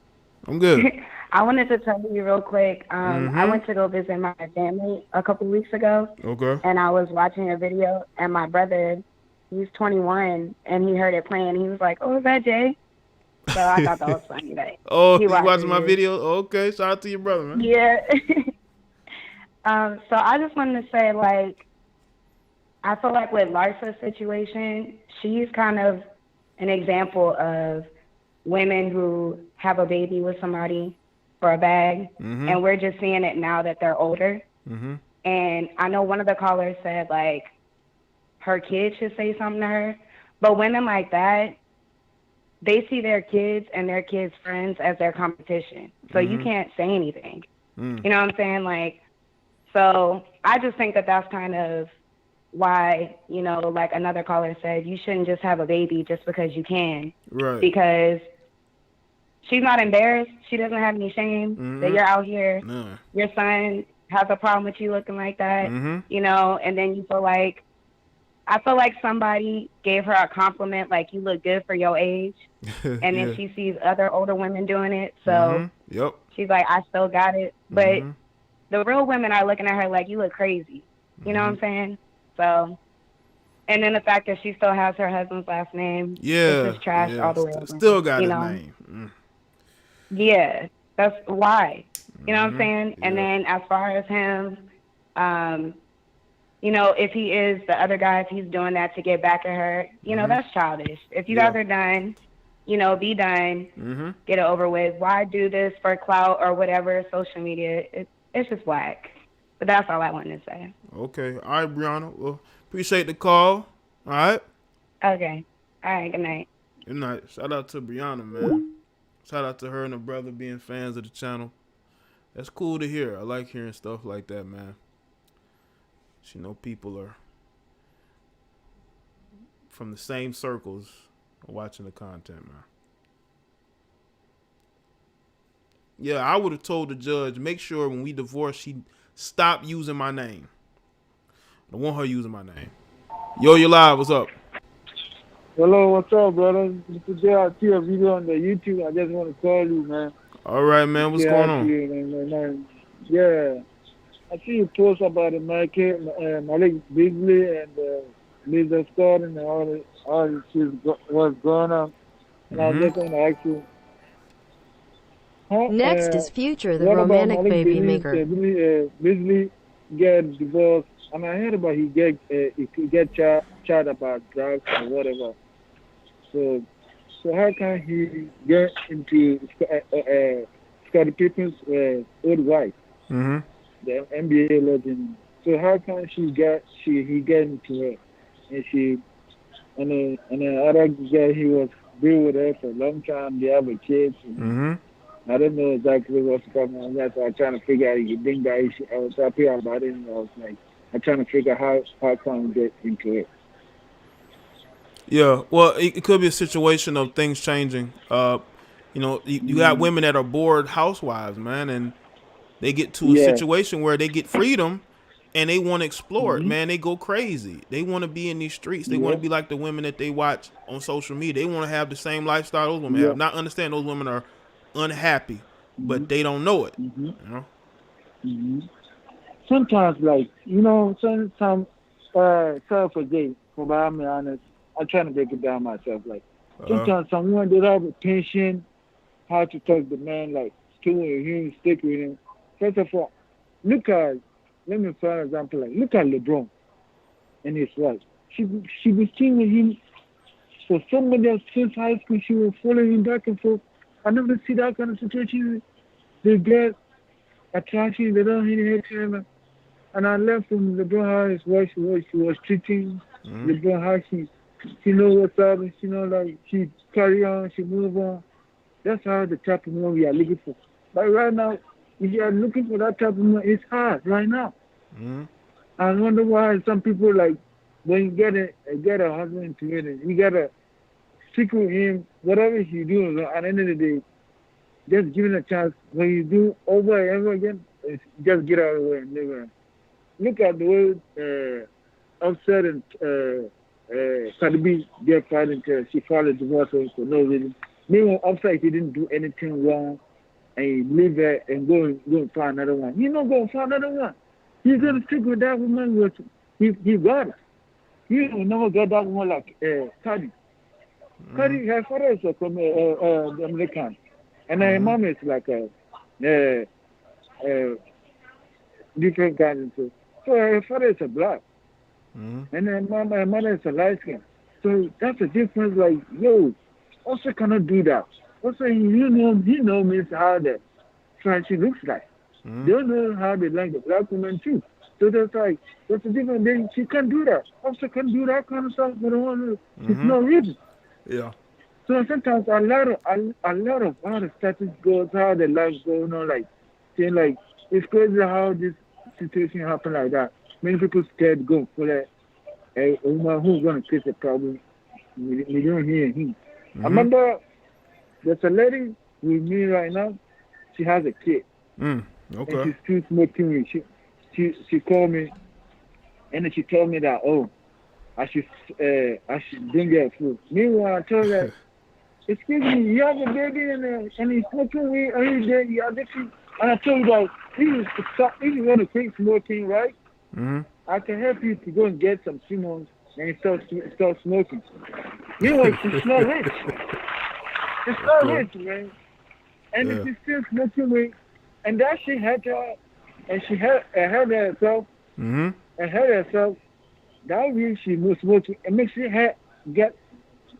I'm good. I wanted to tell you real quick. I went to go visit my family a couple weeks ago. Okay. And I was watching a video, and my brother, he's 21, and he heard it playing. He was like, "Oh, is that Jay?" So I thought that was funny. Like, he watching my video? Okay, shout out to your brother, man. Yeah. So I just wanted to say, like, I feel like with Larsa's situation, she's kind of an example of women who have a baby with somebody for a bag, and we're just seeing it now that they're older. And I know one of the callers said, like, her kids should say something to her, but women like that, they see their kids and their kids' friends as their competition, so you can't say anything. You know what I'm saying? Like, so I just think that that's kind of why, like another caller said, you shouldn't just have a baby just because you can. Right. Because she's not embarrassed. She doesn't have any shame that you're out here. No. Your son has a problem with you looking like that, and then you feel like, I feel like somebody gave her a compliment, like, you look good for your age. And then she sees other older women doing it. So she's like, I still got it. But the real women are looking at her like, you look crazy. You know what I'm saying? So, and then the fact that she still has her husband's last name. It's just trash all the way over. Still got his name. Yeah, that's why. You know what I'm saying? And then as far as him, you know, if he is the other guy, if he's doing that to get back at her, you know, that's childish. If you guys are done, you know, be done, get it over with. Why do this for clout or whatever, social media? It's just whack. But that's all I wanted to say. Okay. All right, Brianna. Well, appreciate the call. All right? Okay. All right, good night. Good night. Shout out to Brianna, man. Shout out to her and her brother being fans of the channel. That's cool to hear. I like hearing stuff like that, man. You know, people are from the same circles watching the content, man. Yeah, I would have told the judge, make sure when we divorce, she stop using my name. I don't want her using my name. Yo, you're live. What's up? Hello, what's up, brother? Today I see a video on the YouTube. I just want to call you, man. All right, man. What's going on? Yeah. I see you post about Malik Beasley and Lisa Scott and all this what's going on. And I just want to ask you. Next is Future, the romantic baby maker. Beasley get divorced, and I heard about he get charged about drugs or whatever. So how can he get into Scottie Pippen's old wife, the NBA legend? So how can he get into her? And the other guy, he was been with her for a long time. They have a kid. I don't know exactly what's going on. That's why I'm trying to figure out. You think that issue. I was happy about it, and I was like, I'm trying to figure out how can we get into it. Yeah, well, it could be a situation of things changing. You know, you got women that are bored housewives, man, and they get to a situation where they get freedom and they want to explore it, man. They go crazy. They want to be in these streets. They want to be like the women that they watch on social media. They want to have the same lifestyle those women have. Not understand those women are unhappy, but they don't know it. You know? Sometimes, like, you know, sometimes, self-forget, for being honest, I'm trying to break it down myself. Like, sometimes someone that have a patient, how to talk to the man, like, stick with him, stick with him. First of all, let me for example, like, look at LeBron and his wife. She was staying with him for somebody else since high school. She was following him back and forth. I never see that kind of situation. They get attraction, they don't hate each other. And I learned from LeBron how his wife she was treating LeBron, how she know what's up, and she know, like, she carry on, she move on. That's how the type of woman we are looking for. But right now, if you are looking for that type of woman, it's hard right now. I wonder why some people, like, when you get a husband to it, you gotta stick with him, whatever he do. At the end of the day, just give him a chance. When you do over and over again, just get out of the way and live around. Look at the way Offset and Cardi B get fighting until she filed a divorce for no reason. Meanwhile, Offset, he didn't do anything wrong, and he leave there and go and find another one. He's not going to find another one. He's going to stick with that woman. He got it. He will never get that one like Cardi. Cardi, her father is from American, and her mom is like a different kind. So her father is a black, and her mother is a light skin. So that's a difference. Like, yo, also cannot do that. Also, he knows how the she looks like. They don't know how they like the black woman too. So that's a different thing. She can't do that. Also can do that kind of stuff, but it's no reason. Yeah. So sometimes a lot of how the status goes, how the life goes on, like, saying, like, it's crazy how this situation happened like that. Many people scared to go for that. A woman who's gonna face a problem. We don't hear him. I remember there's a lady with me right now. She has a kid. Okay. And she's still smoking weed. She called me, and then she told me that, I should bring her food. Meanwhile, I told her, excuse me, you have a baby and he's smoking weed every day. You have this. And I told her, if you want to quit smoking, right? I can help you to go and get some Simmons and start smoking. Meanwhile, she's not rich. It's not rich, man. And if she's still smoking weed, and that she had her, and she had herself, and had herself. That week she was supposed to, and make she had get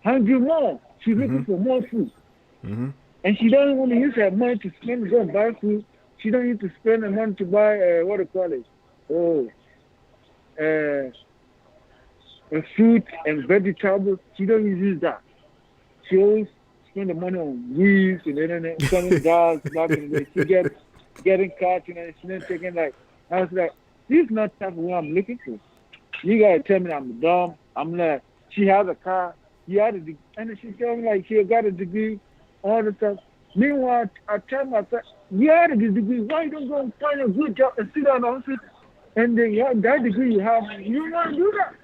hungry more. She's looking for more food, and she doesn't want to use her money to spend to go and buy food. She don't need to spend the money to buy what do you call it? Fruit and vegetables. She don't use that. She always spend the money on weeds and internet, selling dogs. Back in the day, she getting caught, and she not taking like. I was like, this is not the type of one I'm looking for. You gotta tell me I'm dumb. I'm like, she has a car. You had a degree, and then she told me like she got a degree, all the stuff. Meanwhile, I tell myself, you had a degree. Why you don't go and find a good job and sit down and sit? And then that degree you have, you don't want to do that.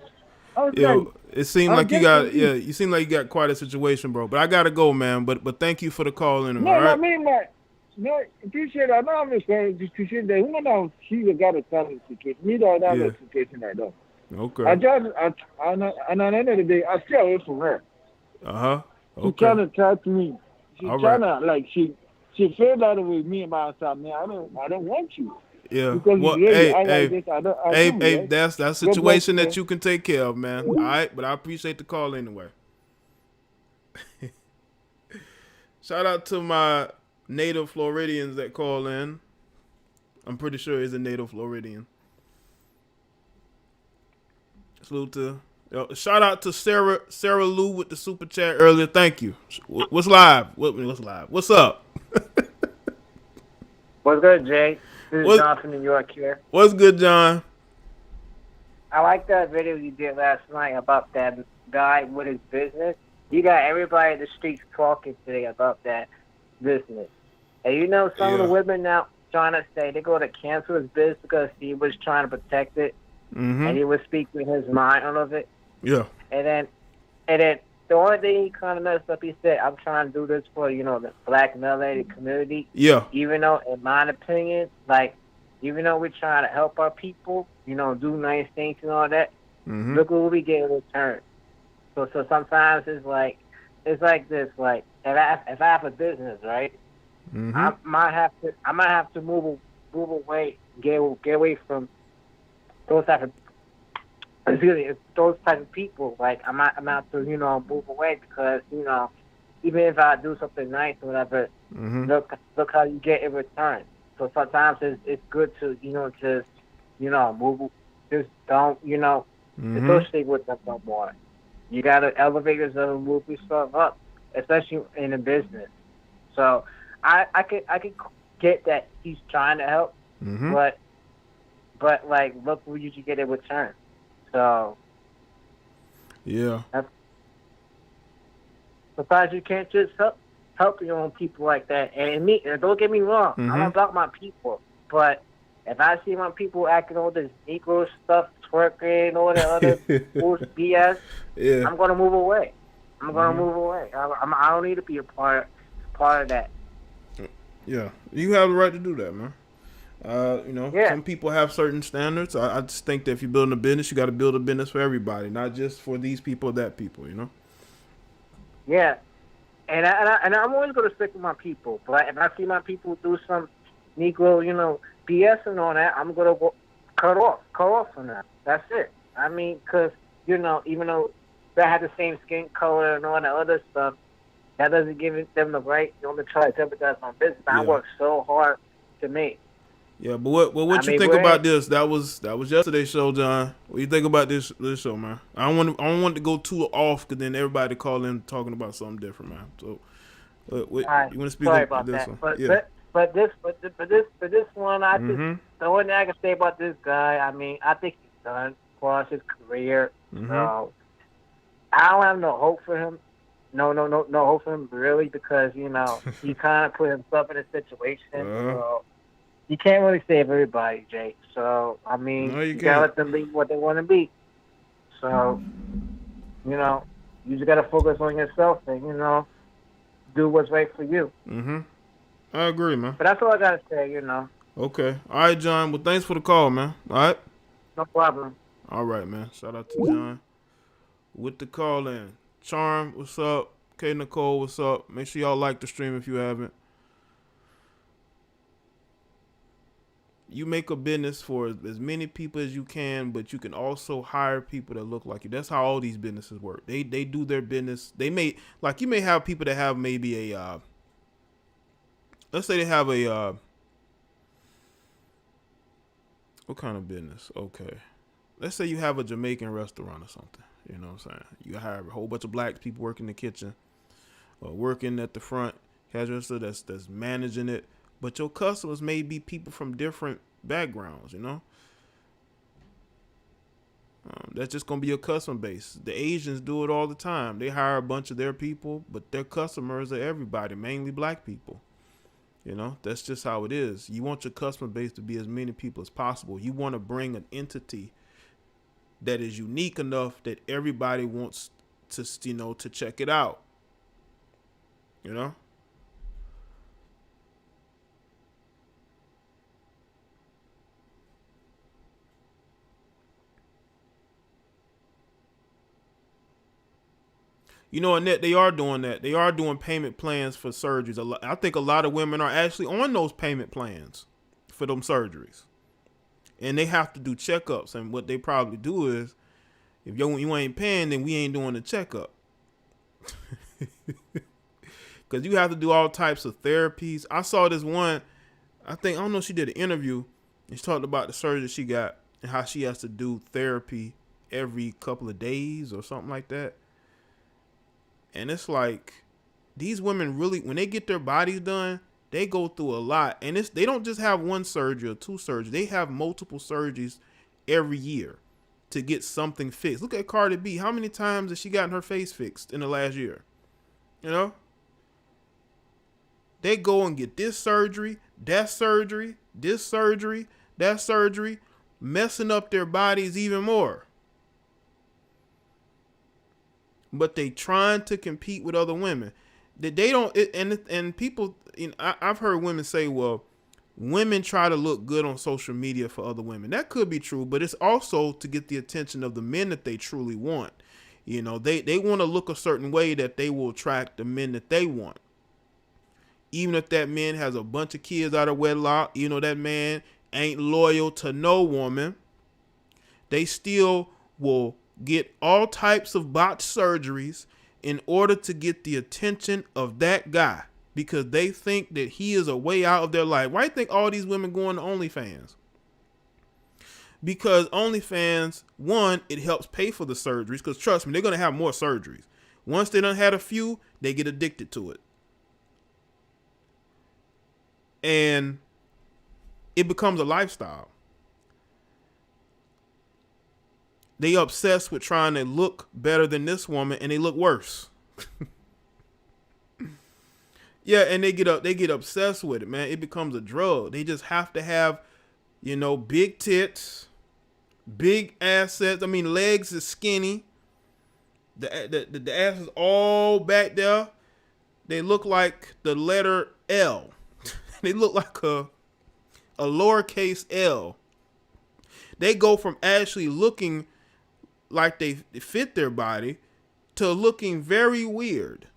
I was like, it seemed like you got you seem like you got quite a situation, bro. But I gotta go, man. But thank you for the call in. No, all right? I mean like, no, appreciate that. No, I'm appreciate that. Woman now she got a talent situation. Me don't have a situation like that. Okay. And at the end of the day, I stay away from her. Okay. She trying to talk to me. She trying to like she feel that with me about herself. Man, I don't want you. Yeah. Because well, really, hey, that's a situation that you can take care of, man. All right, but I appreciate the call anyway. Shout out to my native Floridians that call in. I'm pretty sure he's a native Floridian. Salute to shout out to Sarah Lou with the super chat earlier. Thank you. What's live? What's live? What's up? What's good, Jay? This is John from New York here. What's good, John? I like that video you did last night about that guy with his business. You got everybody in the streets talking today about that business. And you know some of the women now trying to say they go to cancel his business because he was trying to protect it. And he was speaking his mind out of it. Yeah. And then the only thing he kind of messed up, he said, I'm trying to do this for, the black melanated community. Yeah. Even though, in my opinion, even though we're trying to help our people, do nice things and all that, look what we get in return. So sometimes it's like this, like, if I have a business, right, I might have to move away, get away from those type of people. Like I'm out to move away because even if I do something nice or whatever, look how you get in return. So sometimes it's good to just move. Just don't associate with them no more. You gotta elevate yourself and move yourself up, especially in a business. So I could get that he's trying to help, but like, look what you should get in return. So, yeah. Sometimes you can't just help your own people like that. And don't get me wrong, I'm about my people. But if I see my people acting all this Negro stuff, twerking, all that other BS, I'm gonna move away. I don't need to be a part of that. Yeah, you have the right to do that, man. Some people have certain standards. I just think that if you're building a business, you got to build a business for everybody, not just for these people or that people, Yeah, and I'm always going to stick with my people. But if I see my people do some Negro, BS and all that, I'm going to cut off from that. That's it. I mean, because, even though they have the same skin color and all that other stuff, that doesn't give them the right to try to jeopardize my business. I work so hard to make. Yeah, but what you think about this? That was yesterday's show, John. What do you think about this show, man? I don't want to go too off because then everybody call in talking about something different, man. So, you want to speak about this one? But this one, I just the only thing I can say about this guy, I mean, I think he's done for his career. So I don't have no hope for him. No hope for him really because he kind of put himself in a situation. So. You can't really save everybody, Jay. So, I mean, you gotta let them be what they want to be. So, you just gotta focus on yourself and, do what's right for you. I agree, man. But that's all I gotta say, Okay. All right, John. Well, thanks for the call, man. All right? No problem. All right, man. Shout out to John with the call in. Charm, what's up? K Nicole, what's up? Make sure y'all like the stream if you haven't. You make a business for as many people as you can, but you can also hire people that look like you. That's how all these businesses work. They do their business. They may, like, you may have people that have maybe a let's say they have a what kind of business? Okay. Let's say you have a Jamaican restaurant or something. You know what I'm saying? You hire a whole bunch of black people working in the kitchen or working at the front cash register that's managing it. But your customers may be people from different backgrounds, you know? That's just going to be your customer base. The Asians do it all the time. They hire a bunch of their people, but their customers are everybody, mainly black people. You know, that's just how it is. You want your customer base to be as many people as possible. You want to bring an entity that is unique enough that everybody wants to, you know, to check it out. You know? You know, Annette, they are doing that. They are doing payment plans for surgeries. I think a lot of women are actually on those payment plans for them surgeries. And they have to do checkups. And what they probably do is, if you ain't paying, then we ain't doing the checkup. Because you have to do all types of therapies. I saw this one, I don't know, she did an interview. And she talked about the surgery she got and how she has to do therapy every couple of days or something like that. And it's like, these women really, when they get their bodies done, they go through a lot. And they don't just have one surgery or two surgeries. They have multiple surgeries every year to get something fixed. Look at Cardi B. How many times has she gotten her face fixed in the last year? You know? They go and get this surgery, that surgery, this surgery, that surgery, messing up their bodies even more. But they trying to compete with other women. That they don't, and people, you know, I've heard women say, well, women try to look good on social media for other women. That could be true, but it's also to get the attention of the men that they truly want. You know, they want to look a certain way that they will attract the men that they want. Even if that man has a bunch of kids out of wedlock, you know, that man ain't loyal to no woman, they still will get all types of botched surgeries in order to get the attention of that guy, because they think that he is a way out of their life. Why do you think all these women going to OnlyFans? Because OnlyFans, one, it helps pay for the surgeries, because trust me, they're going to have more surgeries. Once they done had a few, they get addicted to it. And it becomes a lifestyle. They obsessed with trying to look better than this woman, and they look worse. Yeah, and they get obsessed with it, man. It becomes a drug. They just have to have, you know, big tits, big assets. I mean, legs is skinny. The ass is all back there. They look like the letter L. They look like a lowercase L. They go from actually looking like they fit their body to looking very weird.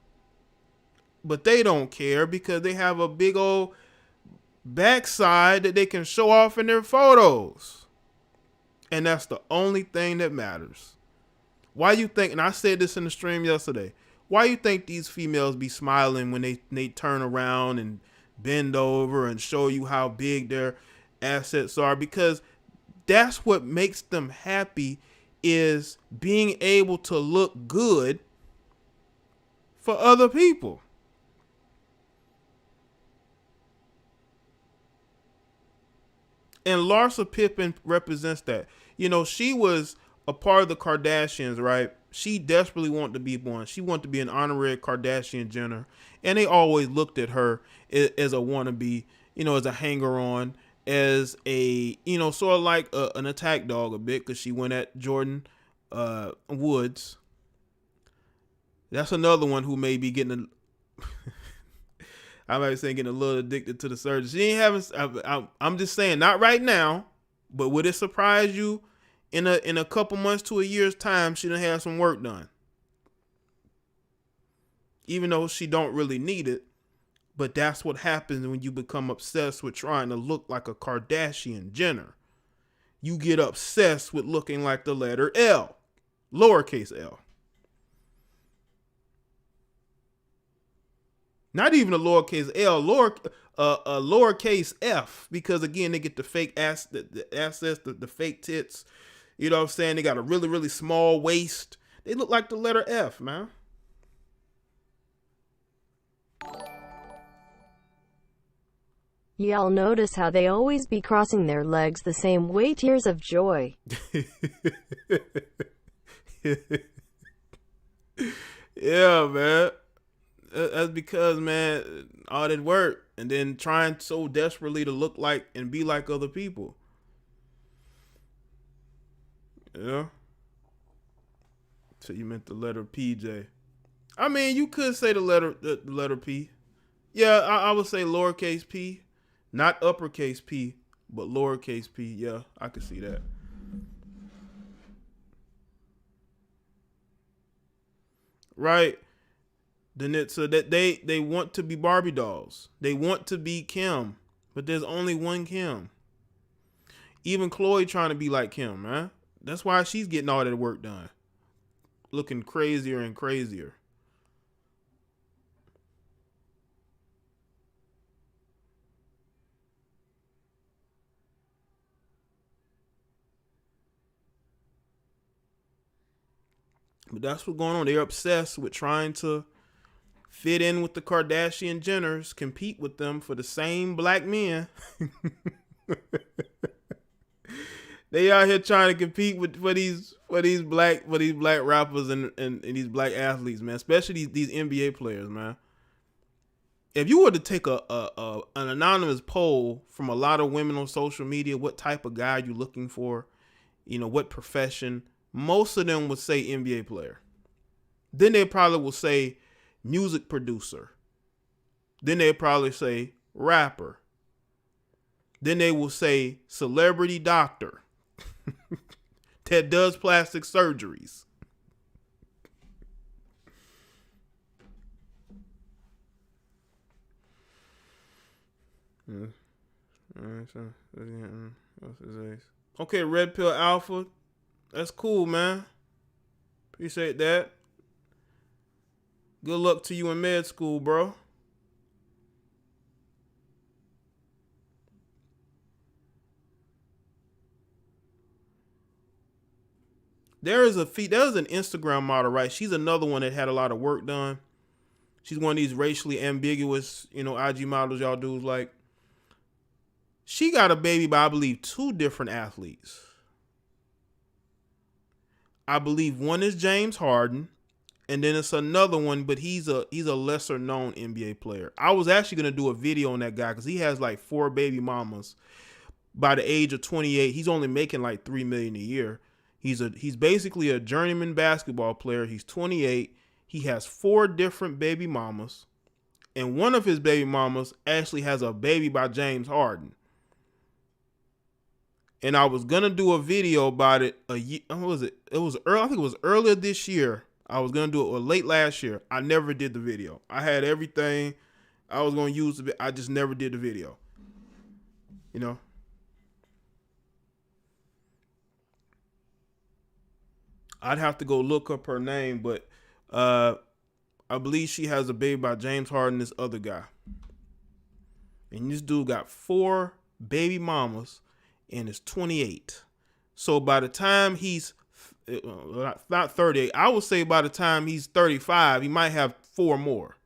But they don't care because they have a big old backside that they can show off in their photos. And that's the only thing that matters. Why you think, and I said this in the stream yesterday, why you think these females be smiling when they turn around and bend over and show you how big their assets are? Because that's what makes them happy, is being able to look good for other people. And Larsa Pippen represents that. You know, she was a part of the Kardashians, right? She desperately wanted to be one. She wanted to be an honorary Kardashian Jenner. And they always looked at her as a wannabe, you know, as a hanger-on, as a, you know, sort of like an attack dog a bit, because she went at Jordan Woods. That's another one who may be getting I might be saying getting a little addicted to the surgery. She ain't having. I'm just saying, not right now, but would it surprise you in a couple months to a year's time she done have some work done? Even though she don't really need it, But that's what happens when you become obsessed with trying to look like a Kardashian Jenner. You get obsessed with looking like the letter L, lowercase L. Not even a lowercase L, a lowercase F, because again, they get the fake ass, the assets, the fake tits. You know what I'm saying? They got a really, really small waist. They look like the letter F, man. Y'all notice how they always be crossing their legs the same way? Tears of joy. Yeah, man. That's because, man, all that work and then trying so desperately to look like and be like other people. Yeah. So you meant the letter PJ. I mean, you could say the letter P. Yeah, I would say lowercase p. Not uppercase P, but lowercase p. Yeah, I could see that. Right. Then it's so that they want to be Barbie dolls. They want to be Kim, but there's only one Kim. Even Chloe trying to be like Kim, man. That's why she's getting all that work done. Looking crazier and crazier. But that's what's going on. They're obsessed with trying to fit in with the Kardashian Jenners, compete with them for the same black men. They out here trying to compete for these black rappers and these black athletes, man. Especially these NBA players, man. If you were to take an anonymous poll from a lot of women on social media, what type of guy you looking for, you know, what profession, most of them would say NBA player. Then they probably will say music producer. Then they probably say rapper. Then they will say celebrity doctor that does plastic surgeries. Okay, Red Pill Alpha. That's cool, man. Appreciate that. Good luck to you in med school, bro. There's an Instagram model, right? She's another one that had a lot of work done. She's one of these racially ambiguous, you know, IG models y'all dudes like. She got a baby by, I believe, 2 different athletes. I believe one is James Harden, and then it's another one, but he's a lesser known NBA player. I was actually gonna do a video on that guy because he has like 4 baby mamas. By the age of 28, he's only making like $3 million a year. He's basically a journeyman basketball player. He's 28. He has 4 different baby mamas, and one of his baby mamas actually has a baby by James Harden. And I was gonna do a video about it. What was it? It was early. I think it was earlier this year. I was gonna do it, or late last year. I never did the video. I had everything I was gonna use. I just never did the video. You know. I'd have to go look up her name, but I believe she has a baby by James Harden, this other guy. And this dude got 4 baby mamas and is 28. So by the time he's not 38, I would say by the time he's 35, he might have 4 more.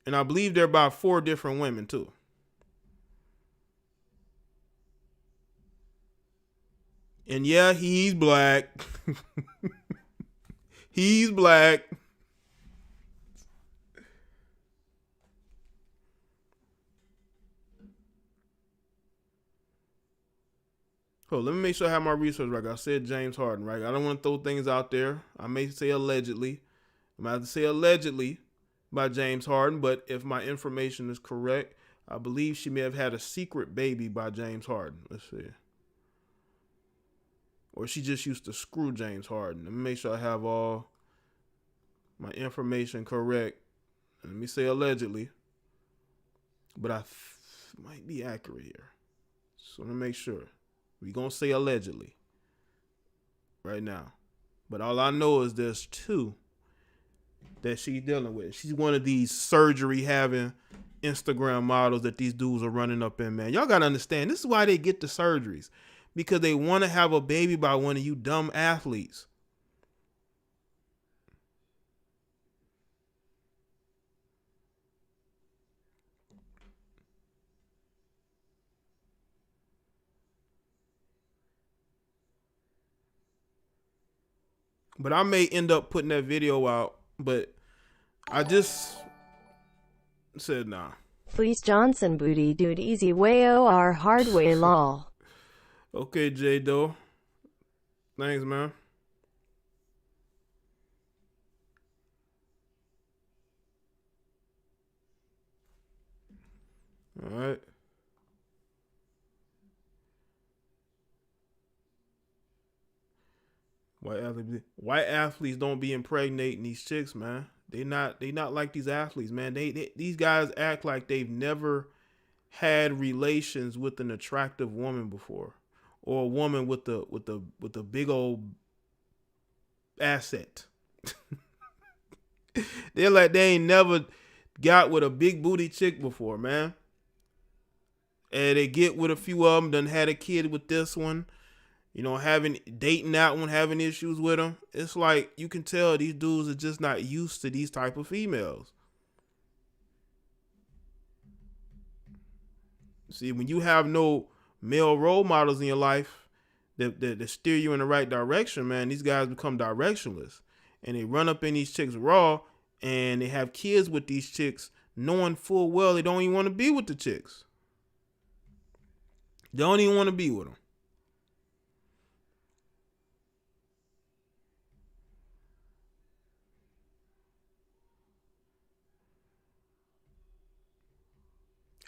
And I believe they're about 4 different women too. And yeah, he's black. He's black. Oh, let me make sure I have my research right. I said James Harden, right? I don't want to throw things out there. I may say allegedly. I'm about to say allegedly by James Harden, but if my information is correct, I believe she may have had a secret baby by James Harden. Let's see. Or she just used to screw James Harden. Let me make sure I have all my information correct. Let me say allegedly, but I might be accurate here. So to make sure, we're going to say allegedly right now. But all I know is there's 2 that she's dealing with. She's one of these surgery having Instagram models that these dudes are running up in, man. Y'all got to understand, this is why they get the surgeries. Because they want to have a baby by one of you dumb athletes. But I may end up putting that video out, but I just said nah. Fleece Johnson booty dude easy way or hard way lol. Okay, J Doe. Thanks, man. All right. White athletes don't be impregnating these chicks, man. They not like these athletes, man. These guys act like they've never had relations with an attractive woman before, or a woman with a big old asset. They're like they ain't never got with a big booty chick before, man. And they get with a few of them, done had a kid with this one. You know, dating that one, having issues with them. It's like you can tell these dudes are just not used to these type of females. See, when you have no male role models in your life that steer you in the right direction, man, these guys become directionless. And they run up in these chicks raw, and they have kids with these chicks knowing full well they don't even want to be with the chicks. They don't even want to be with them.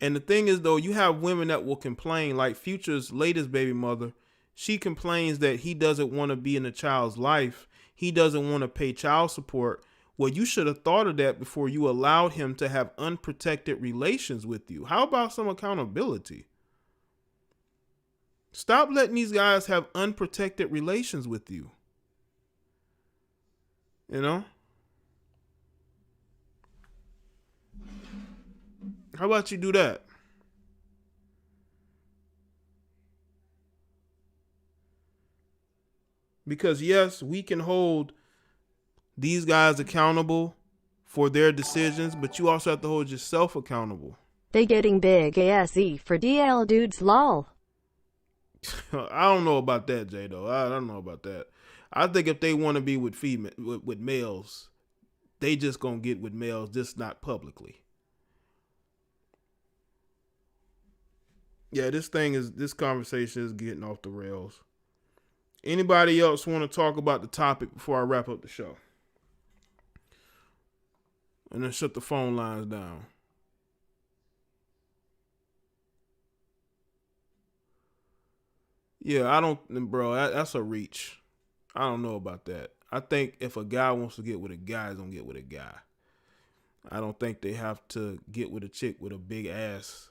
And the thing is, though, you have women that will complain, like Future's latest baby mother. She complains that he doesn't want to be in a child's life. He doesn't want to pay child support. Well, you should have thought of that before you allowed him to have unprotected relations with you. How about some accountability? Stop letting these guys have unprotected relations with you. You know? How about you do that? Because yes, we can hold these guys accountable for their decisions, but you also have to hold yourself accountable. They getting big ASE for DL dudes lol. I don't know about that, Jay, though. I don't know about that. I think if they want to be with with males, they just gonna get with males, just not publicly. Yeah, this conversation is getting off the rails. Anybody else want to talk about the topic before I wrap up the show? And then shut the phone lines down. Yeah, that's a reach. I don't know about that. I think if a guy wants to get with a guy, he's going to get with a guy. I don't think they have to get with a chick with a big ass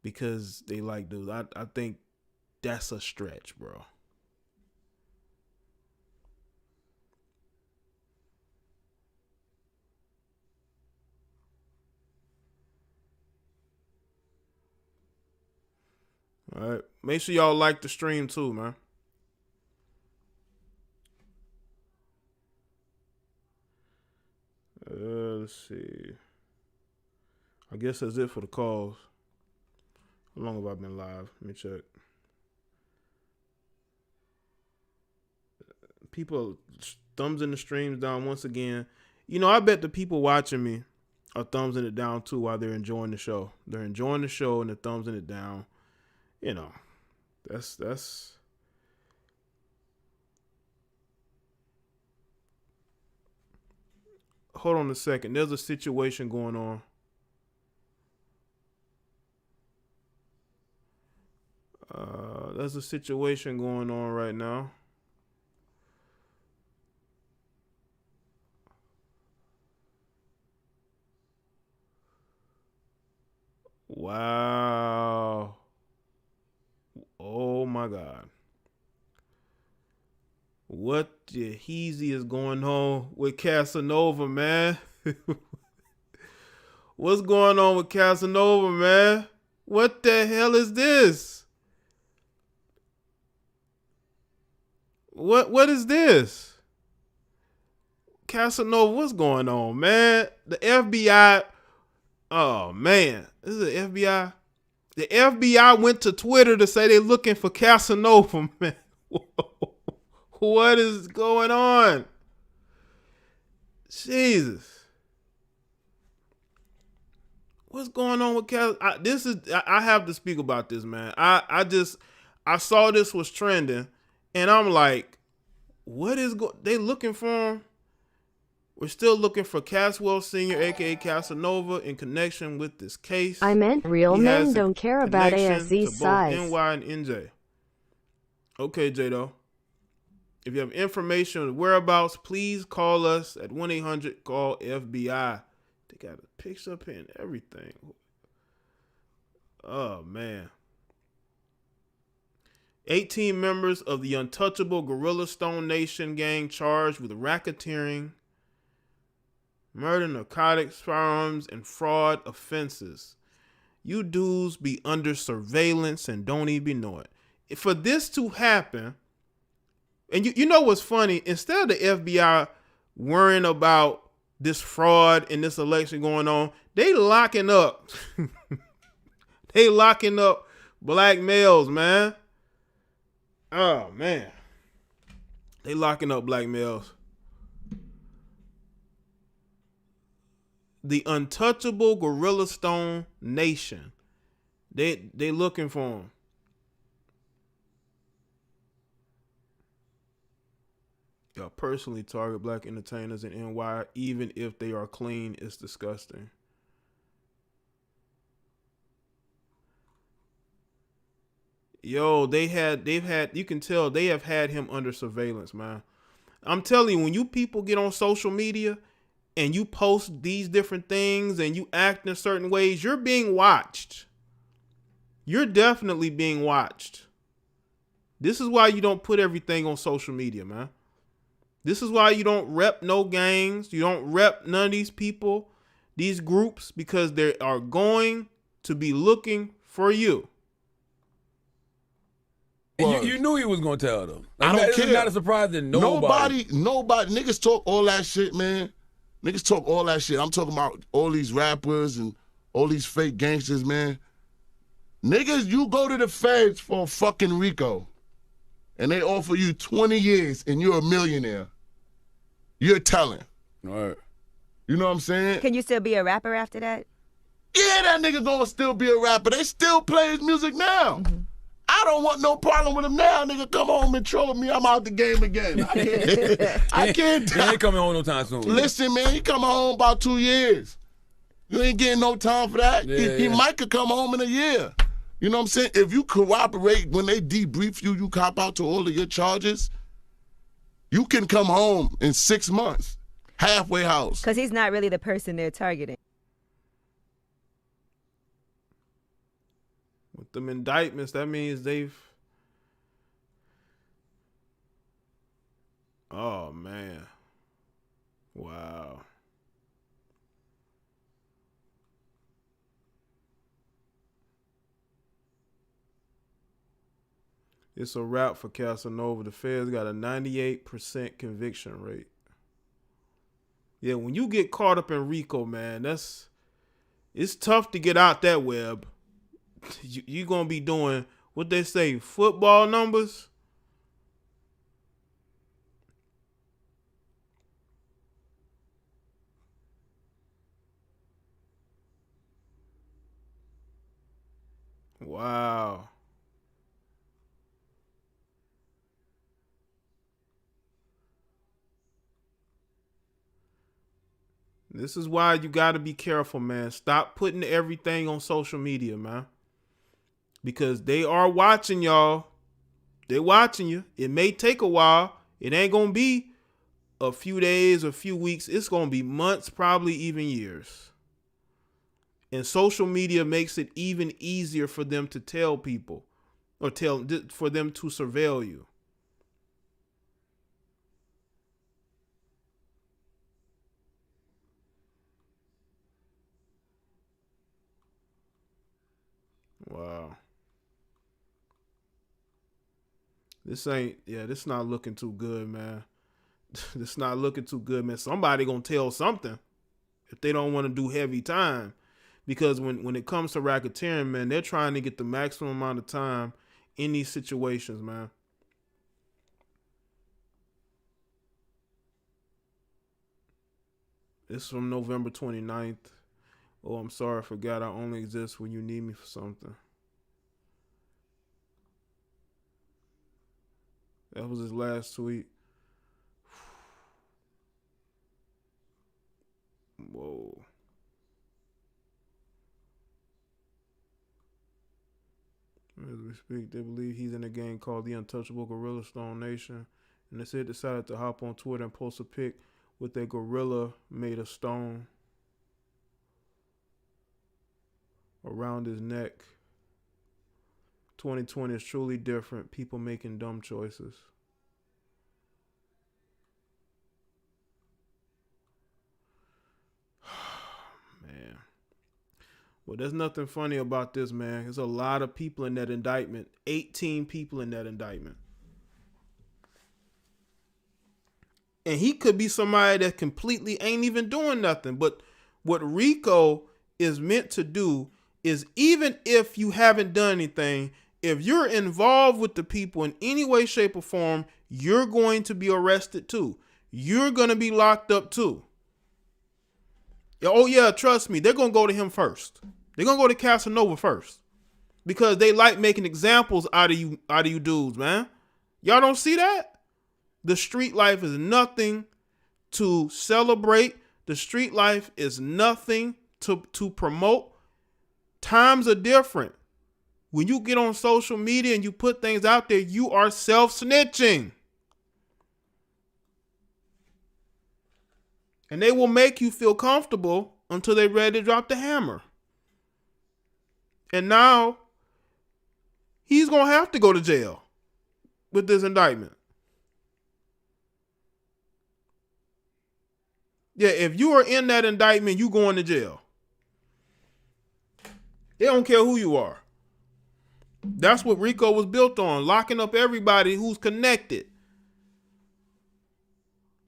because they like dudes. I think that's a stretch, bro. All right. Make sure y'all like the stream too, man. Let's see. I guess that's it for the calls. How long have I been live? Let me check. People thumbs in the streams down once again. You know, I bet the people watching me are thumbsing it down too while they're enjoying the show. They're enjoying the show and they're thumbsing it down. You know, that's hold on a second. There's a situation going on. There's a situation going on right now. my God. What the heezy is going on with Casanova, man? What's going on with Casanova, man? What the hell is this? What is this? Casanova, what's going on, man? The FBI, oh man, this is the FBI. The FBI went to Twitter to say they're looking for Casanova, man. What is going on? Jesus. What's going on with Casanova? I have to speak about this, man. I saw this was trending, and I'm like, what is they looking for him? We're still looking for Caswell Sr., a.k.a. Casanova, in connection with this case. I meant real men don't care about ASE size. NY and NJ. Okay, Jado. If you have information on whereabouts, please call us at 1-800-CALL-FBI. They got a picture up here and everything. Oh, man. 18 members of the untouchable Gorilla Stone Nation gang charged with racketeering, murder, narcotics, firearms, and fraud offenses. You dudes be under surveillance and don't even know it. For this to happen, and you know what's funny? Instead of the FBI worrying about this fraud and this election going on, they locking up. They locking up black males, man. Oh, man. They locking up black males. The untouchable Gorilla Stone Nation. They looking for them. Y'all personally target black entertainers in NY, even if they are clean. It's disgusting. Yo, they've had, you can tell they have had him under surveillance, man. I'm telling you, when you people get on social media and you post these different things and you act in certain ways, you're being watched. You're definitely being watched. This is why you don't put everything on social media, man. This is why you don't rep no gangs. You don't rep none of these people, these groups, because they are going to be looking for you. And you knew he was going to tell them. I don't care. It's not a surprise that nobody. Niggas talk all that shit, man. Niggas talk all that shit. I'm talking about all these rappers and all these fake gangsters, man. Niggas, you go to the feds for fucking Rico, and they offer you 20 years, and you're a millionaire. You're telling. All right. You know what I'm saying? Can you still be a rapper after that? Yeah, that nigga gonna still be a rapper. They still play his music now. Mm-hmm. I don't want no problem with him now. Nigga, come home and troll me. I'm out the game again. I can't. He ain't coming home no time soon. Listen, man, he coming home about 2 years. You ain't getting no time for that. Yeah, he might could come home in a year. You know what I'm saying? If you cooperate when they debrief you, you cop out to all of your charges, you can come home in 6 months. Halfway house. Because he's not really the person they're targeting. With them indictments, that means they've... Oh, man. Wow. It's a wrap for Casanova. The feds got a 98% conviction rate. Yeah, when you get caught up in RICO, man, it's tough to get out that web. You're going to be doing, what they say, football numbers? Wow. This is why you got to be careful, man. Stop putting everything on social media, man. Because they are watching y'all. They're watching you. It may take a while. It ain't going to be a few days, a few weeks. It's going to be months, probably even years. And social media makes it even easier for them to tell people. or for them to surveil you. Wow. This not looking too good, man. This not looking too good, man. Somebody gonna tell something if they don't want to do heavy time. Because when it comes to racketeering, man, they're trying to get the maximum amount of time in these situations, man. This is from November 29th. Oh, I'm sorry, I forgot I only exist when you need me for something. That was his last tweet. Whoa. As we speak, they believe he's in a gang called the Untouchable Gorilla Stone Nation. And they said decided to hop on Twitter and post a pic with a gorilla made of stone around his neck. 2020 is truly different. People making dumb choices. Man. Well, there's nothing funny about this, man. There's a lot of people in that indictment. 18 people in that indictment. And he could be somebody that completely ain't even doing nothing. But what RICO is meant to do is, even if you haven't done anything, if you're involved with the people in any way, shape, or form, you're going to be arrested too. You're going to be locked up too. Oh yeah, trust me, they're going to go to him first. They're going to go to Casanova first. Because they like making examples out of you dudes, man. Y'all don't see that? The street life is nothing to celebrate. The street life is nothing to promote. Times are different. When you get on social media and you put things out there, you are self-snitching. And they will make you feel comfortable until they're ready to drop the hammer. And now, he's going to have to go to jail with this indictment. Yeah, if you are in that indictment, you going to jail. They don't care who you are. That's what RICO was built on, locking up everybody who's connected.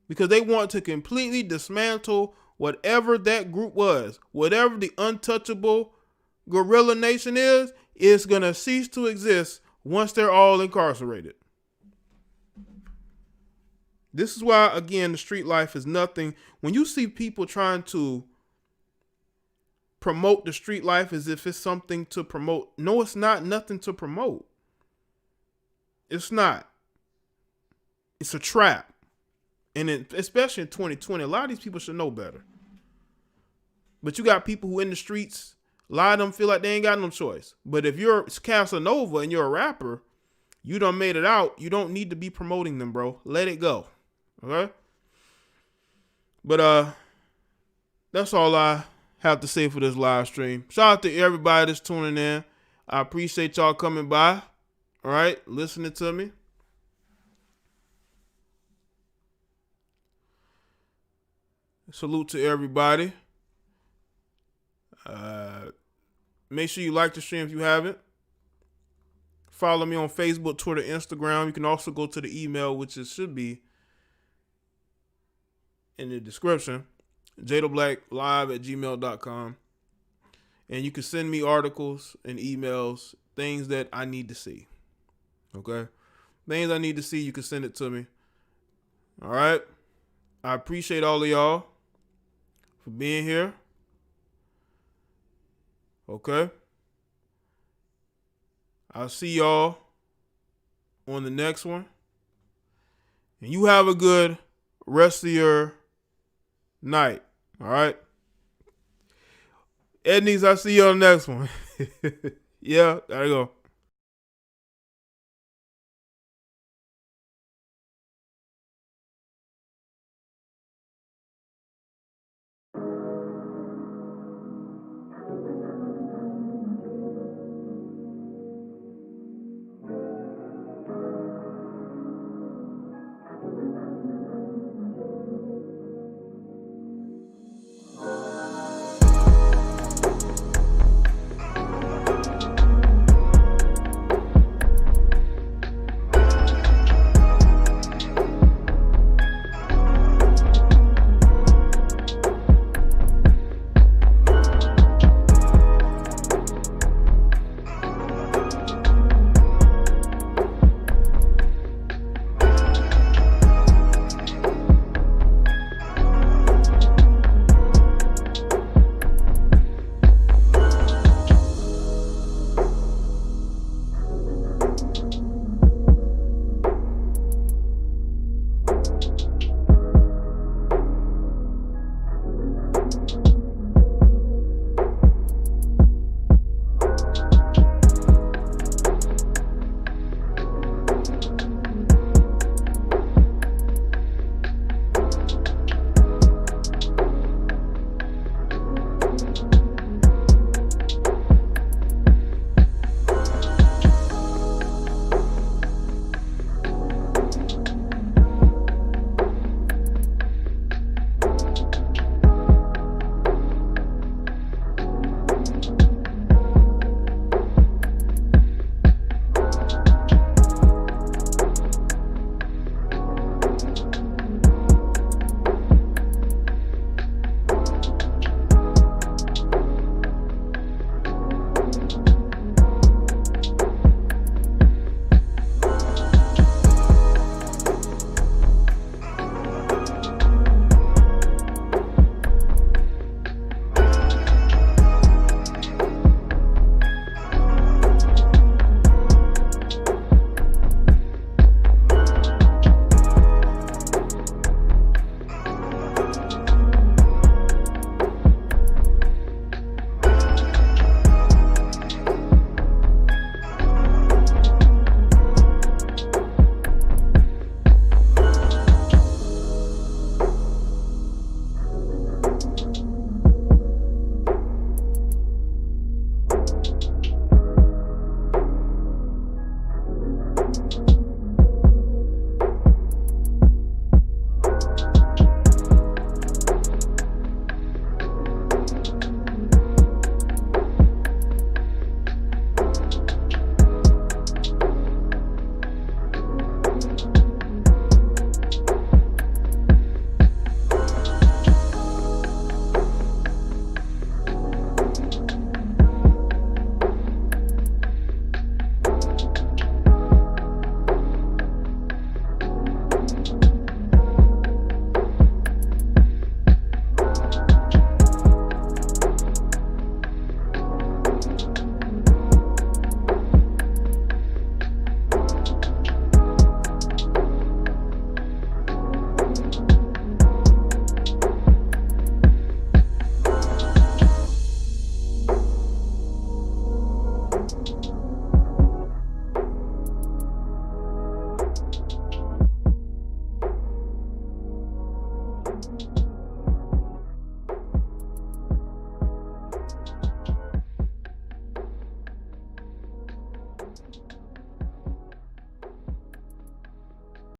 Because they want to completely dismantle whatever that group was. Whatever the untouchable gorilla nation is, it's going to cease to exist once they're all incarcerated. This is why, again, the street life is nothing. When you see people trying to promote the street life as if it's something to promote, no, it's not nothing to promote. It's not. It's a trap. And especially in 2020, a lot of these people should know better. But you got people who in the streets, a lot of them feel like they ain't got no choice. But if you're Casanova and you're a rapper, you done made it out, you don't need to be promoting them, bro. Let it go. Okay? But that's all I have to say for this live stream. Shout out to everybody that's tuning in. I appreciate y'all coming by. All right? Listening to me. Salute to everybody. Make sure you like the stream if you haven't. Follow me on Facebook, Twitter, Instagram. You can also go to the email, which should be in the description, jadoblacklive@gmail.com. And you can send me articles and emails, things that I need to see. Okay? Things I need to see, you can send it to me. All right? I appreciate all of y'all for being here. Okay? I'll see y'all on the next one. And you have a good rest of your night. All right? Edneys, I'll see you on the next one. Yeah, gotta go.